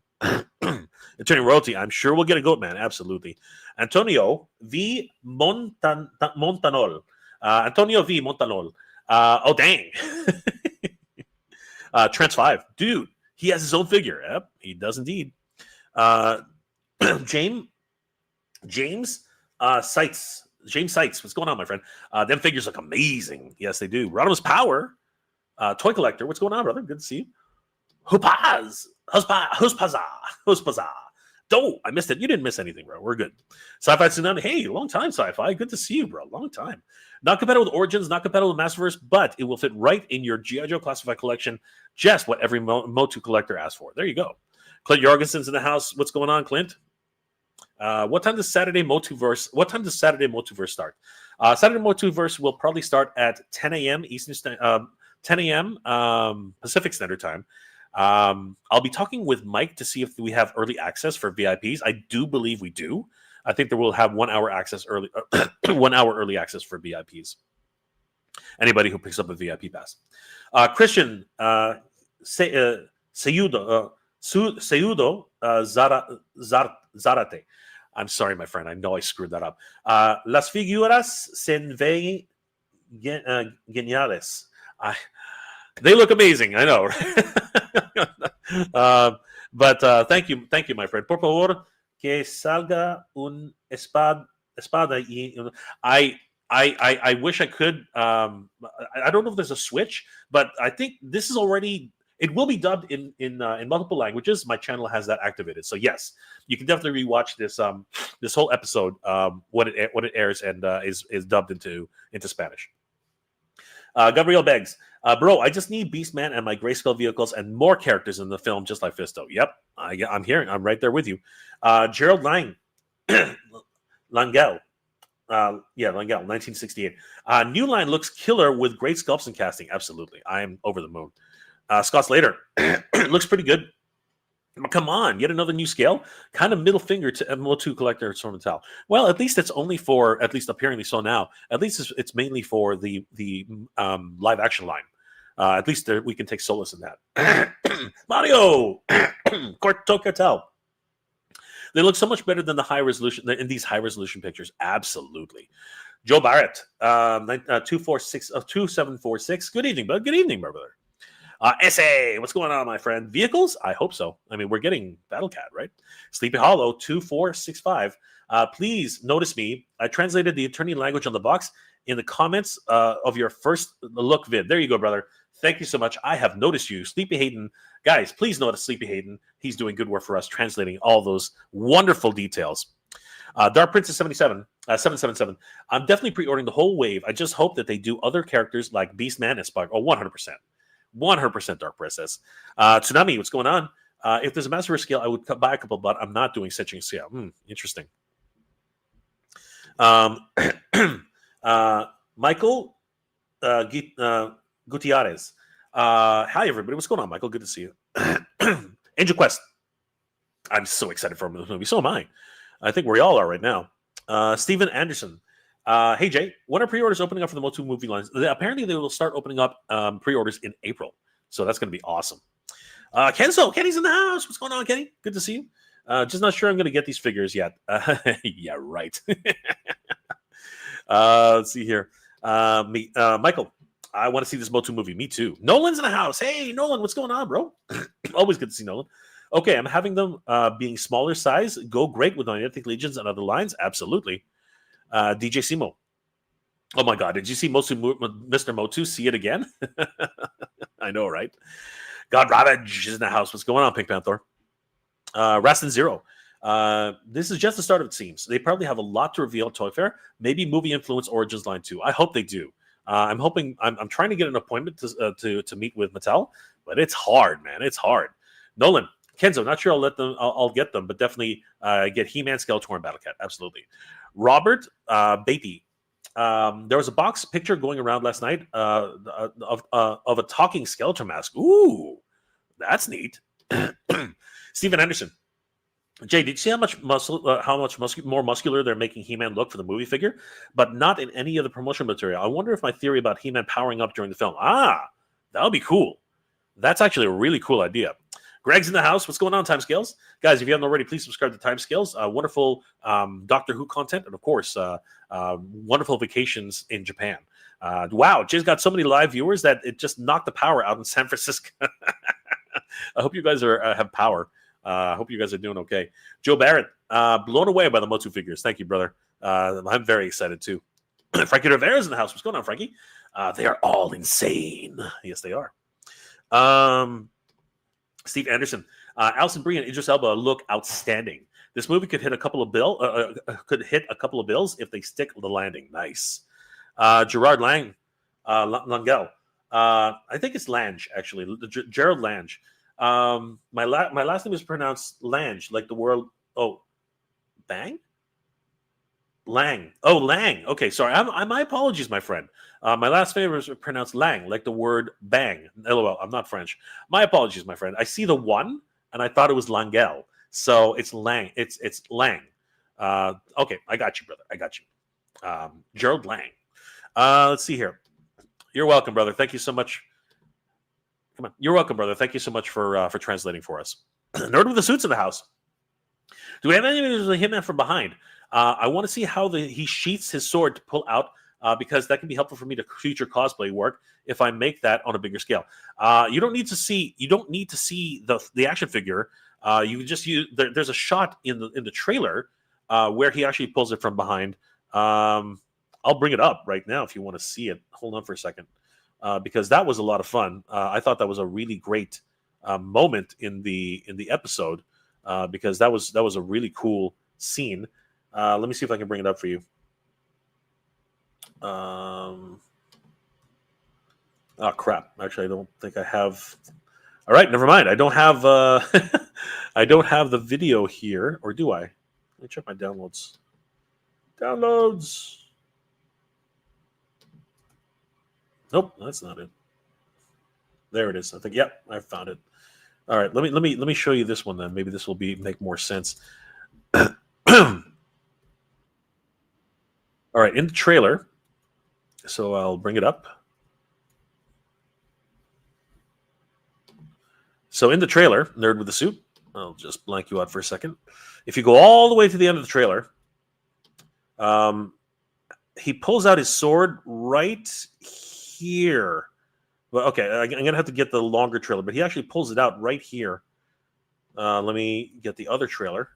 Attorney Royalty, I'm sure we'll get a goat, man. Absolutely. Antonio V. Montanol. Antonio V. Montanol. Oh, dang. Trans 5. Dude, he has his own figure. Yep, he does indeed. James Seitz. James Sykes, what's going on, my friend? Them figures look amazing. Yes, they do. Rodimus Power, Toy Collector, what's going on, brother? Good to see you. Huspaza. Don't, I missed it. You didn't miss anything, bro. We're good. Sci-Fi Tsunami. Hey, long time, Sci-Fi. Good to see you, bro. Long time. Not compatible with Origins, not compatible with Masterverse, but it will fit right in your G.I. Joe Classified collection. Just what every Motu collector asks for. There you go. Clint Jorgensen's in the house. What's going on, Clint? What time does Saturday Motuverse start? Saturday Motuverse will probably start at 10 a.m. Eastern 10 a.m. Pacific Standard Time. I'll be talking with Mike to see if we have early access for VIPs. I do believe we do. I think that we'll have 1 hour access early, 1 hour early access for VIPs. Anybody who picks up a VIP pass. Christian Seudo Zarate. I'm sorry, my friend. I know I screwed that up. Las figuras se ven geniales. They look amazing. I know. But thank you, my friend. Por favor, que salga un espada. I wish I could. I don't know if there's a switch, but I think this is already. It will be dubbed in multiple languages. My channel has that activated, so yes, you can definitely rewatch this this whole episode when it airs and is dubbed into Spanish. Gabriel begs, bro, I just need Beastman and my Grayskull vehicles and more characters in the film, just like Fisto. Yep, I'm hearing. I'm right there with you. Gerald Lang, Langell. Langell, 1968. New line looks killer with great sculpts and casting. Absolutely. I am over the moon. Scott Slater looks pretty good. Come on, yet another new scale. Kind of middle finger to MO2 collector Storm and Tal. Well, at least it's only for, at least apparently so now, at least it's mainly for the live action line. At least we can take solace in that. Mario Tokatel. They look so much better than the high resolution in these high resolution pictures. Absolutely. Joe Barrett, 2746. Good evening, bud. Good evening, my brother. SA, what's going on, my friend? Vehicles? I hope so. I mean, we're getting Battle Cat, right? Sleepy Hollow, 2465. Please notice me. I translated the attorney language on the box in the comments of your first look vid. There you go, brother. Thank you so much. I have noticed you. Sleepy Hayden. Guys, please notice Sleepy Hayden. He's doing good work for us, translating all those wonderful details. Dark Princess 777. I'm definitely pre-ordering the whole wave. I just hope that they do other characters like Beastman and Spark. Oh, 100%. 100% Dark Princess. Tsunami, what's going on? If there's a Masterverse scale, I would buy a couple, but I'm not doing Setching scale. Interesting. Michael Gutierrez. Hi, everybody. What's going on, Michael? Good to see you. Angel Quest. I'm so excited for this movie. So am I. I think we all are right now. Steven Anderson. Hey, Jay, when are pre-orders opening up for the Motu movie lines? Apparently, they will start opening up pre-orders in April. So that's going to be awesome. Kenzo, Kenny's in the house. What's going on, Kenny? Good to see you. Just not sure I'm going to get these figures yet. Yeah, right. Let's see here. Michael, I want to see this Motu movie. Me too. Nolan's in the house. Hey, Nolan, what's going on, bro? Always good to see Nolan. Okay, I'm having them being smaller size go great with Magnetic Legions and other lines. Absolutely. DJ Simo. Oh my God, did you see Mr. Motu see it again? I know, right? God Ravage is in the house. What's going on, Pink Panther? Rastin Zero. This is just the start of it seems. They probably have a lot to reveal at Toy Fair. Maybe movie influence Origins line too. I hope they do. I'm hoping. I'm trying to get an appointment to meet with Mattel, but it's hard, man. It's hard. Nolan, Kenzo, not sure I'll get them, but definitely get He-Man, Skeletor, and Battle Cat. Absolutely. Robert Beatty. There was a box picture going around last night of a talking skeleton mask. Ooh, that's neat. Stephen Anderson. Jay, did you see how much more muscular they're making He-Man look for the movie figure, but not in any of the promotional material? I wonder if my theory about He-Man powering up during the film. That would be cool. That's actually a really cool idea. Greg's in the house. What's going on, Timescales? Guys, if you haven't already, please subscribe to Timescales. Wonderful Doctor Who content, and of course, wonderful vacations in Japan. Wow, Jay's got so many live viewers that it just knocked the power out in San Francisco. I hope you guys have power. I hope you guys are doing okay. Joe Barrett, Blown away by the Motu figures. Thank you, brother. I'm very excited too. Frankie Rivera's in the house. What's going on, Frankie? They are all insane. Yes, they are. Steve Anderson, Alison Brie and Idris Elba look outstanding. This movie could hit a couple of bills if they stick the landing. Nice. Gerard Langell. I think it's Lange actually. Gerald Lange. My last name is pronounced Lange, like the word. Oh, Bang. Lang. Oh, Lang. Okay, sorry. My apologies, my friend. My last name is pronounced Lang, like the word bang. LOL. I'm not French. My apologies, my friend. I see the one, and I thought it was Langell. So it's Lang. It's Lang. Okay, I got you, brother. I got you. Gerald Lang. Let's see here. You're welcome, brother. Thank you so much. Come on. You're welcome, brother. Thank you so much for translating for us. Nerd with the suits in the house. Do we have any of the Hitman from behind? I want to see how he sheaths his sword to pull out, because that can be helpful for me to future cosplay work if I make that on a bigger scale. You don't need to see the action figure. You can just use. There's a shot in the trailer where he actually pulls it from behind. I'll bring it up right now if you want to see it. Hold on for a second, because that was a lot of fun. I thought that was a really great moment in the episode, because that was a really cool scene. Let me see if I can bring it up for you. Oh crap! Actually, I don't think I have. All right, never mind. I don't have. I don't have the video here, or do I? Let me check my downloads. Downloads. Nope, that's not it. There it is. I think. Yep, I found it. All right, let me show you this one then. Maybe this will make more sense. All right, in the trailer, so I'll bring it up. So in the trailer, Nerd with the Suit, I'll just blank you out for a second. If you go all the way to the end of the trailer, he pulls out his sword right here. Well, okay, I'm going to have to get the longer trailer, but he actually pulls it out right here. Let me get the other trailer,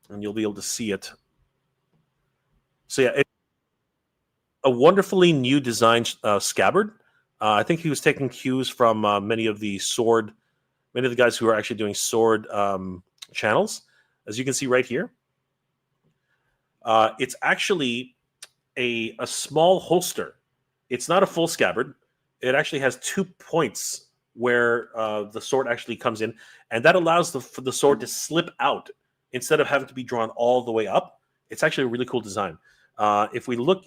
and you'll be able to see it. So yeah, it's a wonderfully new designed scabbard. I think he was taking cues from many of the guys who are actually doing sword channels. As you can see right here, it's actually a small holster. It's not a full scabbard. It actually has 2 points where the sword actually comes in, and that allows the sword to slip out instead of having to be drawn all the way up. It's actually a really cool design. If we look,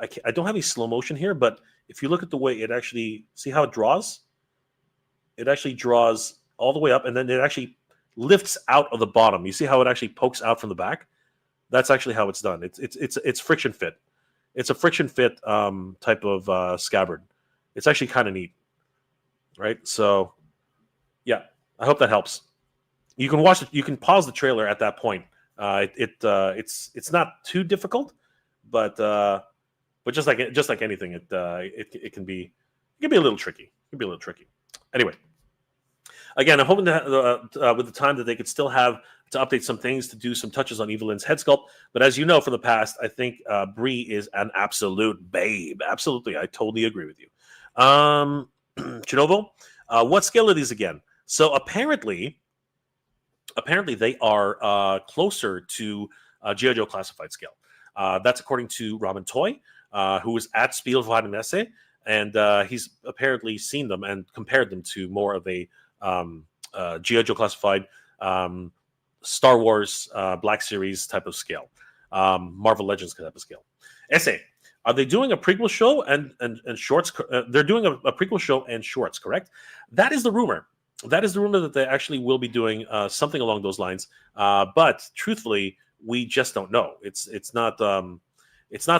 I don't have any slow motion here, but if you look at the way it actually, see how it draws? It actually draws all the way up, and then it actually lifts out of the bottom. You see how it actually pokes out from the back? That's actually how it's done. It's friction fit. It's a friction fit type of scabbard. It's actually kind of neat, right? So, yeah, I hope that helps. You can watch it. You can pause the trailer at that point. It's not too difficult, but just like anything, it can be a little tricky. It can be a little tricky. Anyway, again, I'm hoping that with the time that they could still have to update some things, to do some touches on Evil-Lyn's head sculpt. But as you know from the past, I think Brie is an absolute babe. Absolutely, I totally agree with you. Chinovo, what scale are these again? So apparently they are closer to G.I. Joe classified scale. That's according to Robin Toy, who was at Spielwarenmesse, and he's apparently seen them and compared them to more of a G.I. Joe classified Star Wars Black Series type of scale, Marvel Legends type of scale. Essay. Are they doing a prequel show and shorts? They're doing a prequel show and shorts, correct? That is the rumor. That is the rumor that they actually will be doing something along those lines. But truthfully, we just don't know. It's not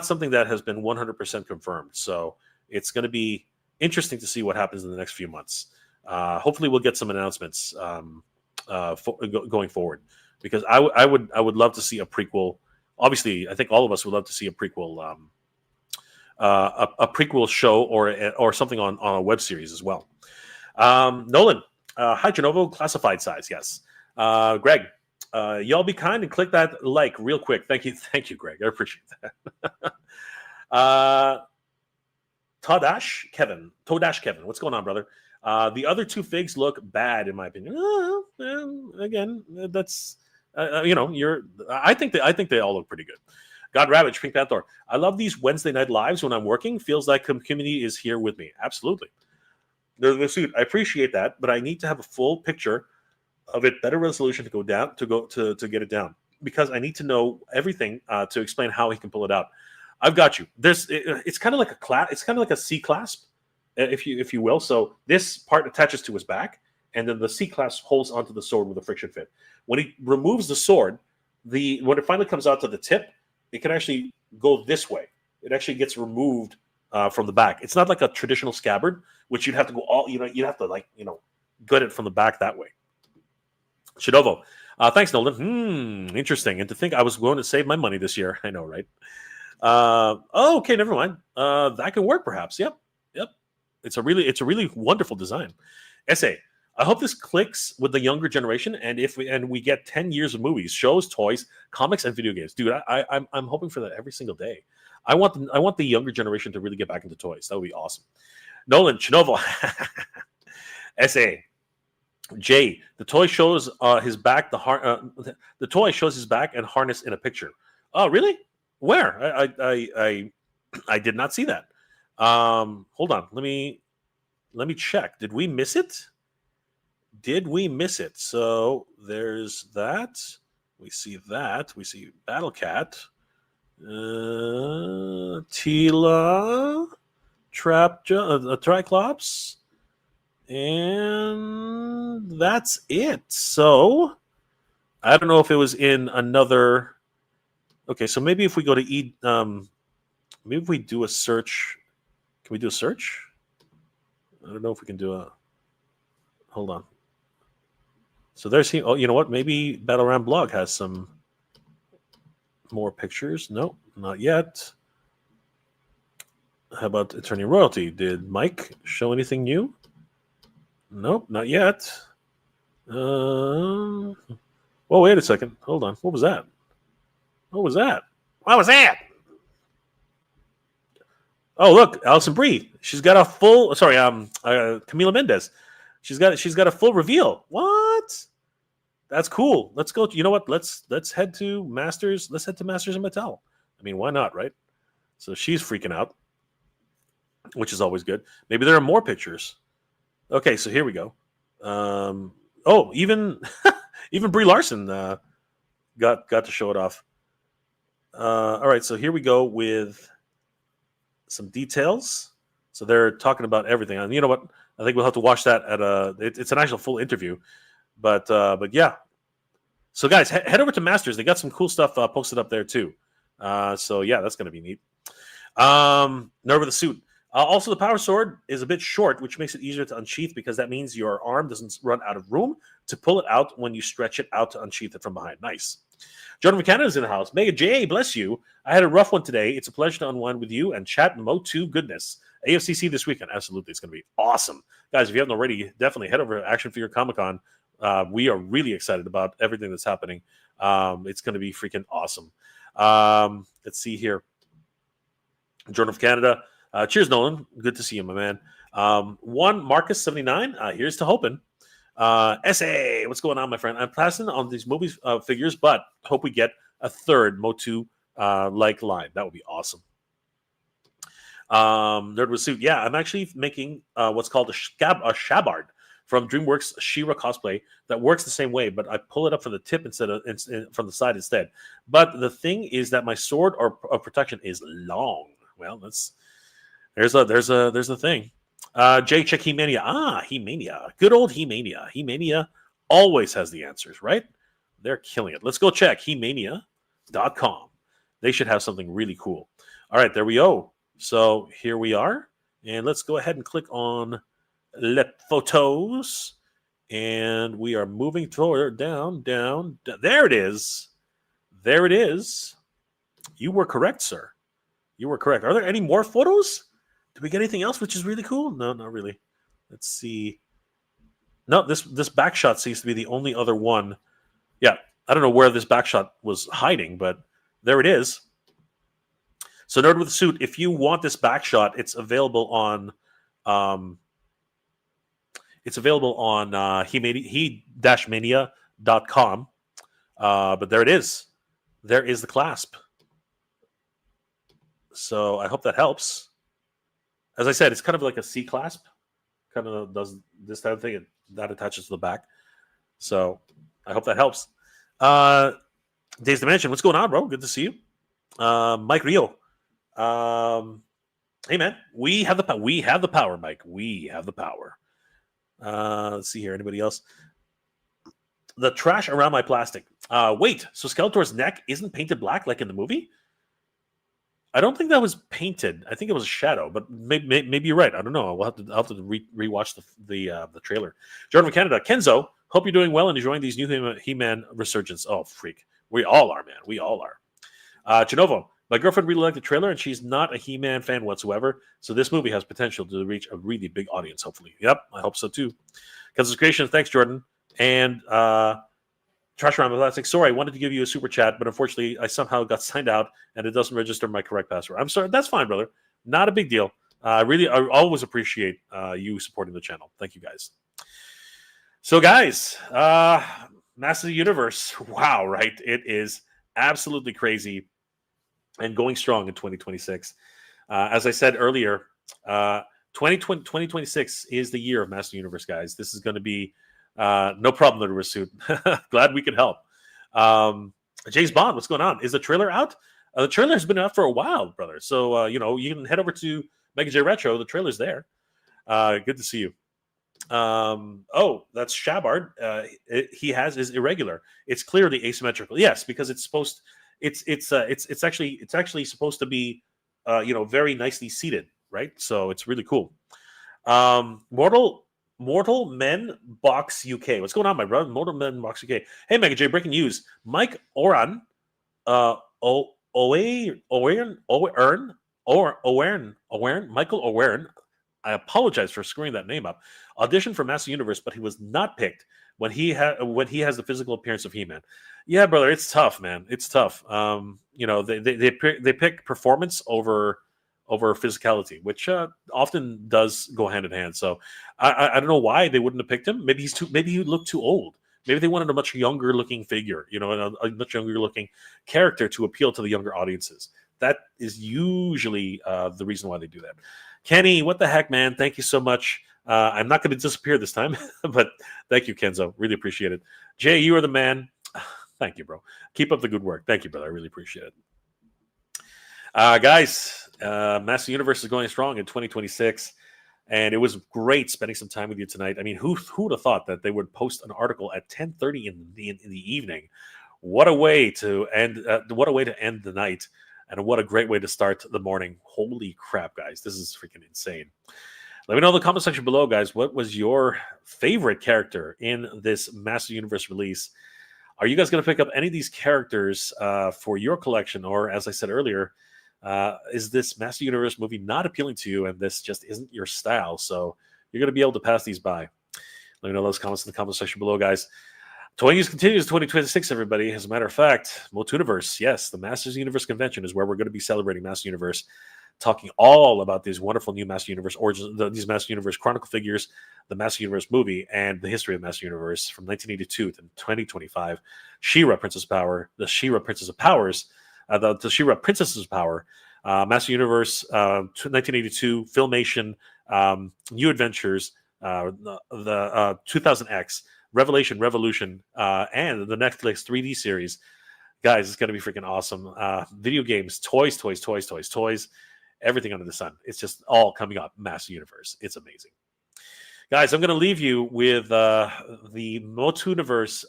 something that has been 100% confirmed. So it's going to be interesting to see what happens in the next few months. Hopefully, we'll get some announcements going forward, because I would love to see a prequel. Obviously, I think all of us would love to see a prequel. A prequel show or something on a web series as well. Nolan, hi Genovo, classified size, yes. Greg, Y'all be kind and click that like real quick. Thank you, Greg. I appreciate that. Todash Kevin, what's going on, brother? The other two figs look bad in my opinion. Again, that's I think they all look pretty good. God Ravage, Pink Panther. I love these Wednesday night lives when I'm working. Feels like community is here with me. Absolutely. The suit. I appreciate that, but I need to have a full picture of it, better resolution to get it down, because I need to know everything to explain how he can pull it out. I've got you. It's kind of like it's kind of like a C clasp, if you will. So this part attaches to his back, and then the C clasp holds onto the sword with a friction fit. When he removes the sword, when it finally comes out to the tip, it can actually go this way. It actually gets removed from the back. It's not like a traditional scabbard, which you'd have to go you'd have to gut it from the back that way. Shidovo, thanks, Nolan. Interesting. And to think I was going to save my money this year. I know, right? Okay, never mind. That can work, perhaps. Yep. It's a really wonderful design. Essay. I hope this clicks with the younger generation, and we get 10 years of movies, shows, toys, comics, and video games. Dude, I'm hoping for that every single day. I want the younger generation to really get back into toys. That would be awesome. Nolan, Chernobyl. Essay. Jay, the toy shows his back. The toy shows his back and harness in a picture. Oh, really? Where? I did not see that. Hold on. Let me check. Did we miss it? So there's that. We see that. We see Battle Cat. Teela, Trap Jaw, Triclops. And that's it. So I don't know if it was in another. Okay, so maybe if we go to maybe if we do a search. Can we do a search? I don't know if we can do a. Hold on. So there's he. Oh, you know what? Maybe Battleground Blog has some more pictures. No, not yet. How about Attorney Royalty? Did Mike show anything new? Nope, not yet. Oh, wait a second. Hold on. What was that? What was that? Oh, look, Alison Brie. She's got a full. Sorry, Camila Mendez. She's got a full reveal. What? That's cool. Let's go. You know what? Let's head to Masters. Let's head to Masters and Mattel. I mean, why not, right? So she's freaking out, which is always good. Maybe there are more pictures. Okay, so here we go. Even even Brie Larson got to show it off. All right, so here we go with some details. So they're talking about everything. And you know what? I think we'll have to watch that it's an actual full interview. But yeah. So guys, head over to Masters. They got some cool stuff posted up there too. So yeah, that's going to be neat. Nerva the suit. Also, the power sword is a bit short, which makes it easier to unsheath because that means your arm doesn't run out of room to pull it out when you stretch it out to unsheath it from behind. Nice. Jordan McKenna is in the house. Mega J, bless you. I had a rough one today. It's a pleasure to unwind with you and chat Mo2 goodness. AFCC this weekend. Absolutely. It's going to be awesome. Guys, if you haven't already, definitely head over to Action Figure Comic-Con. We are really excited about everything that's happening. It's going to be freaking awesome. Let's see here. Jordan of Canada. Cheers, Nolan. Good to see you, my man. One Marcus 79. Here's to hoping. SA, what's going on, my friend? I'm passing on these movies figures, but hope we get a third Mo2 like line. That would be awesome. Nerd with suit. Yeah, I'm actually making what's called a Shabard from DreamWorks She-Ra cosplay that works the same way, but I pull it up from the tip instead of from the side instead. But the thing is that my sword or protection is long. Well, there's a thing. Jay, check He-Mania. He-Mania. Good old He-Mania. He-Mania always has the answers, right? They're killing it. Let's go check He-Mania.com. They should have something really cool. All right, there we go. So here we are. And let's go ahead and click on Les Photos. And we are moving toward down. There it is. There it is. You were correct, sir. You were correct. Are there any more photos? Did we get anything else which is really cool? No, not really. Let's see. No, this back shot seems to be the only other one. Yeah, I don't know where this backshot was hiding, but there it is. So Nerd with a Suit, if you want this backshot, it's available on he-mania.com. But there it is. There is the clasp. So I hope that helps. As I said, it's kind of like a C clasp. Kind of does this type of thing. That attaches to the back. So I hope that helps. Days Dimension, what's going on, bro? Good to see you. Mike Rio. Hey, man. We have the power. We have the power, Mike. We have the power. Let's see here. Anybody else? The trash around my plastic. Wait, so Skeletor's neck isn't painted black like in the movie? I don't think that was painted. I think it was a shadow, but maybe you're right. I don't know. I'll have to rewatch the trailer. Jordan from Canada. Kenzo, hope you're doing well and enjoying these new He-Man resurgence. Oh, freak. We all are, man. We all are. Genovo, my girlfriend really liked the trailer, and she's not a He-Man fan whatsoever, so this movie has potential to reach a really big audience, hopefully. Yep, I hope so, too. Kenzo's Creation, thanks, Jordan. And Trash Around Plastic, sorry, I wanted to give you a super chat, but unfortunately, I somehow got signed out, and it doesn't register my correct password. I'm sorry. That's fine, brother. Not a big deal. I always appreciate you supporting the channel. Thank you, guys. So, guys, Masters of the Universe. Wow, right? It is absolutely crazy and going strong in 2026. As I said earlier, 2026 is the year of Masters of the Universe, guys. This is going to be no problem, Little Suit. Glad we could help. James Bond, what's going on? Is the trailer out? The trailer has been out for a while, brother. So, you can head over to Mega J Retro. The trailer's there. Good to see you. Oh, that's Shabard. He has is irregular. It's clearly asymmetrical. Yes, because it's supposed. It's actually supposed to be, very nicely seated, right? So it's really cool. Mortal Men Box UK. What's going on, my brother? Mortal Men Box UK. Hey, Mega J, breaking news. Mike Oran, Michael Owen. I apologize for screwing that name up. Auditioned for Master Universe, but he was not picked when he has the physical appearance of He-Man. Yeah, brother, it's tough, man. It's tough. They pick performance over physicality, which often does go hand in hand. So I don't know why they wouldn't have picked him. Maybe he looked too old. Maybe they wanted a much younger looking figure, a much younger looking character to appeal to the younger audiences. That is usually the reason why they do that. Kenny, what the heck, man? Thank you so much. I'm not going to disappear this time, but thank you, Kenzo. Really appreciate it. Jay, you are the man. Thank you, bro. Keep up the good work. Thank you, brother. I really appreciate it. Guys, Master Universe is going strong in 2026, and it was great spending some time with you tonight. I mean, who would have thought that they would post an article at 10:30 in the evening? What a way to end! What a way to end the night, and what a great way to start the morning. Holy crap, guys! This is freaking insane. Let me know in the comment section below, guys. What was your favorite character in this Master Universe release? Are you guys going to pick up any of these characters for your collection, or as I said earlier? Is this Master Universe movie not appealing to you and this just isn't your style? So you're going to be able to pass these by. Let me know those comments in the comment section below, guys. Toy News continues 2026, everybody. As a matter of fact, Motooniverse, yes, the Masters Universe Convention is where we're going to be celebrating Master Universe, talking all about these wonderful new Master Universe origins, these Master Universe Chronicle figures, the Master Universe movie, and the history of Master Universe from 1982 to 2025. She-Ra Princess Power, the She-Ra Princess of Powers, the She-Ra Princess's Power, Master Universe, 1982, Filmation, New Adventures, the 2000X, Revolution, and the Netflix 3D series. Guys, it's going to be freaking awesome. Video games, toys, everything under the sun. It's just all coming up. Master Universe. It's amazing. Guys, I'm going to leave you with the Motooniverse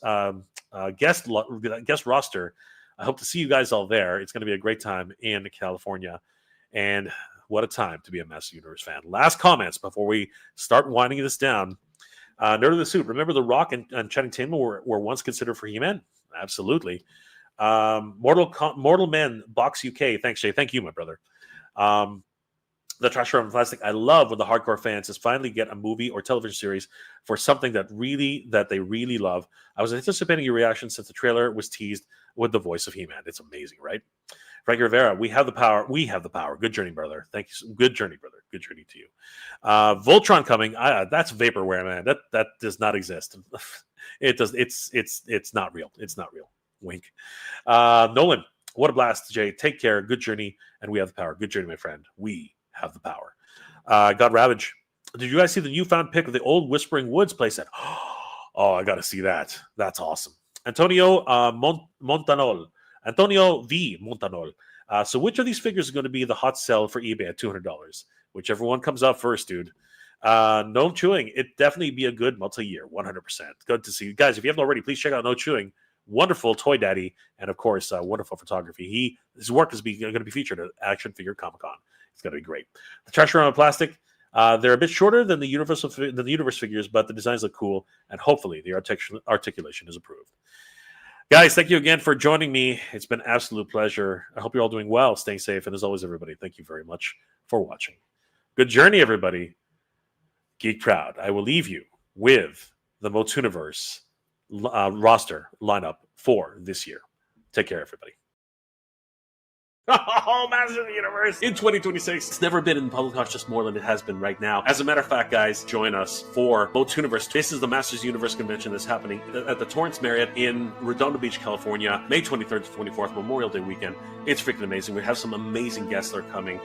guest roster. I hope to see you guys all there. It's going to be a great time in California. And what a time to be a Master Universe fan. Last comments before we start winding this down. Nerd of the Suit. Remember The Rock and Channing Tatum were once considered for He-Man? Absolutely. Mortal Men Box UK. Thanks, Jay. Thank you, my brother. The Trash Room Plastic. I love when the hardcore fans just finally get a movie or television series for something that they really love. I was anticipating your reaction since the trailer was teased with the voice of He-Man. It's amazing, right? Frankie Rivera, we have the power. We have the power. Good journey, brother. Thank you. Good journey, brother. Good journey to you. Voltron coming. That's vaporware, man. That does not exist. It does. It's not real. It's not real. Wink. Nolan, what a blast, Jay. Take care. Good journey, and we have the power. Good journey, my friend. We have the power. God Ravage. Did you guys see the newfound pic of the old Whispering Woods playset? Oh, I got to see that. That's awesome. Antonio Montanol. Antonio V. Montanol. So which of these figures is going to be the hot sell for eBay at $200? Whichever one comes up first, dude. No Chewing. It definitely be a good multi-year, 100%. Good to see you guys. If you haven't already, please check out No Chewing. Wonderful toy daddy, and of course, wonderful photography. His work is going to be featured at Action Figure Comic Con. It's going to be great. The Trash Around Plastic. They're a bit shorter than the universe figures, but the designs look cool, and hopefully the articulation is approved. Guys, thank you again for joining me. It's been an absolute pleasure. I hope you're all doing well, staying safe, and as always, everybody, thank you very much for watching. Good journey, everybody. Geek Proud. I will leave you with the Motuniverse roster lineup for this year. Take care, everybody. Oh, Masters of the Universe in 2026. It's never been in public consciousness more than it has been right now. As a matter of fact, guys, join us for Motuniverse. This is the Masters of the Universe convention that's happening at the Torrance Marriott in Redondo Beach, California, May 23rd to 24th, Memorial Day weekend. It's freaking amazing. We have some amazing guests that are coming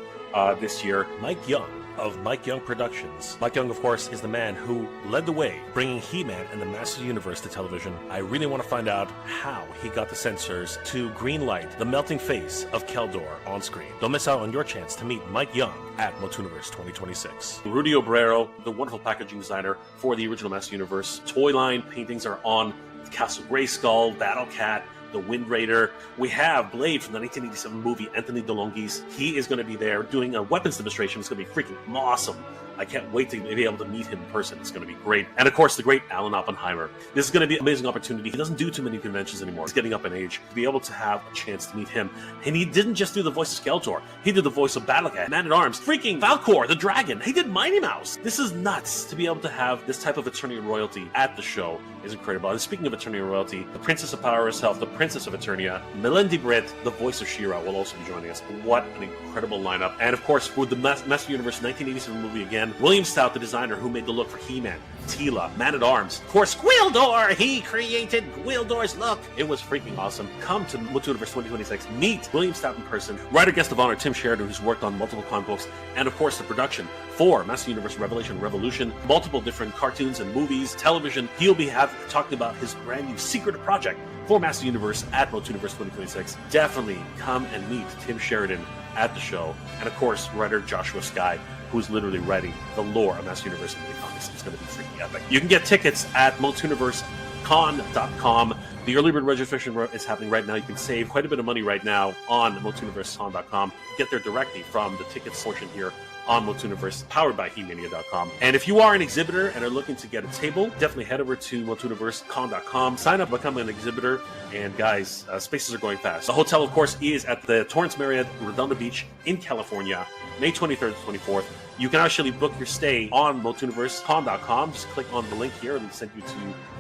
this year. Mike Young of Mike Young Productions. Mike Young, of course, is the man who led the way bringing He-Man and the Masters of the Universe to television. I really want to find out how he got the censors to greenlight the melting face of Keldor on screen. Don't miss out on your chance to meet Mike Young at Motuniverse 2026. Rudy Obrero, the wonderful packaging designer for the original Masters Universe. Toy line paintings are on Castle Grayskull, Battle Cat, the Wind Raider. We have Blade from the 1987 movie, Anthony DeLonghi's. He is going to be there doing a weapons demonstration. It's going to be freaking awesome. I can't wait to be able to meet him in person. It's going to be great. And of course, the great Alan Oppenheimer. This is going to be an amazing opportunity. He doesn't do too many conventions anymore. He's getting up in age. To be able to have a chance to meet him. And he didn't just do the voice of Skeletor. He did the voice of Battlecat, Man-at-Arms, freaking Valkor, the Dragon. He did Mighty Mouse. This is nuts. To be able to have this type of Eternia royalty at the show is incredible. And speaking of Eternia royalty, the Princess of Power herself, the Princess of Eternia, Melindy Britt, the voice of She-Ra, will also be joining us. What an incredible lineup. And of course, for the Master Universe 1987 movie again, William Stout, the designer who made the look for He-Man, Teela, Man-at-Arms, of course, Gwildor! He created Gwildor's look! It was freaking awesome. Come to Motuniverse 2026, meet William Stout in person, writer guest of honor Tim Sheridan, who's worked on multiple comic books, and of course the production for Master Universe Revelation Revolution, multiple different cartoons and movies, television. He'll be talking about his brand new secret project for Master Universe at Motuniverse 2026. Definitely come and meet Tim Sheridan at the show. And of course, writer Joshua Skye, who's literally writing the lore of Master Universe in the comics. It's going to be freaking epic. You can get tickets at multuniversecon.com. The early bird registration is happening right now. You can save quite a bit of money right now on multuniversecon.com. Get there directly from the tickets portion here on Motuniverse, powered by He-Mania.com. And if you are an exhibitor and are looking to get a table, definitely head over to multuniversecon.com. Sign up, become an exhibitor, and guys, spaces are going fast. The hotel, of course, is at the Torrance Marriott, Redondo Beach in California, May 23rd to 24th. You can actually book your stay on multuniversecon.com. Just click on the link here and send you to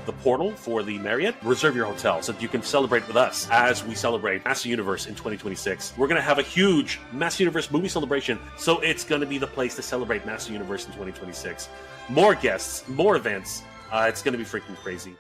the portal for the Marriott. Reserve your hotel so that you can celebrate with us as we celebrate Master Universe in 2026. We're going to have a huge Master Universe movie celebration, so it's going to be the place to celebrate Master Universe in 2026. More guests, more events. It's going to be freaking crazy.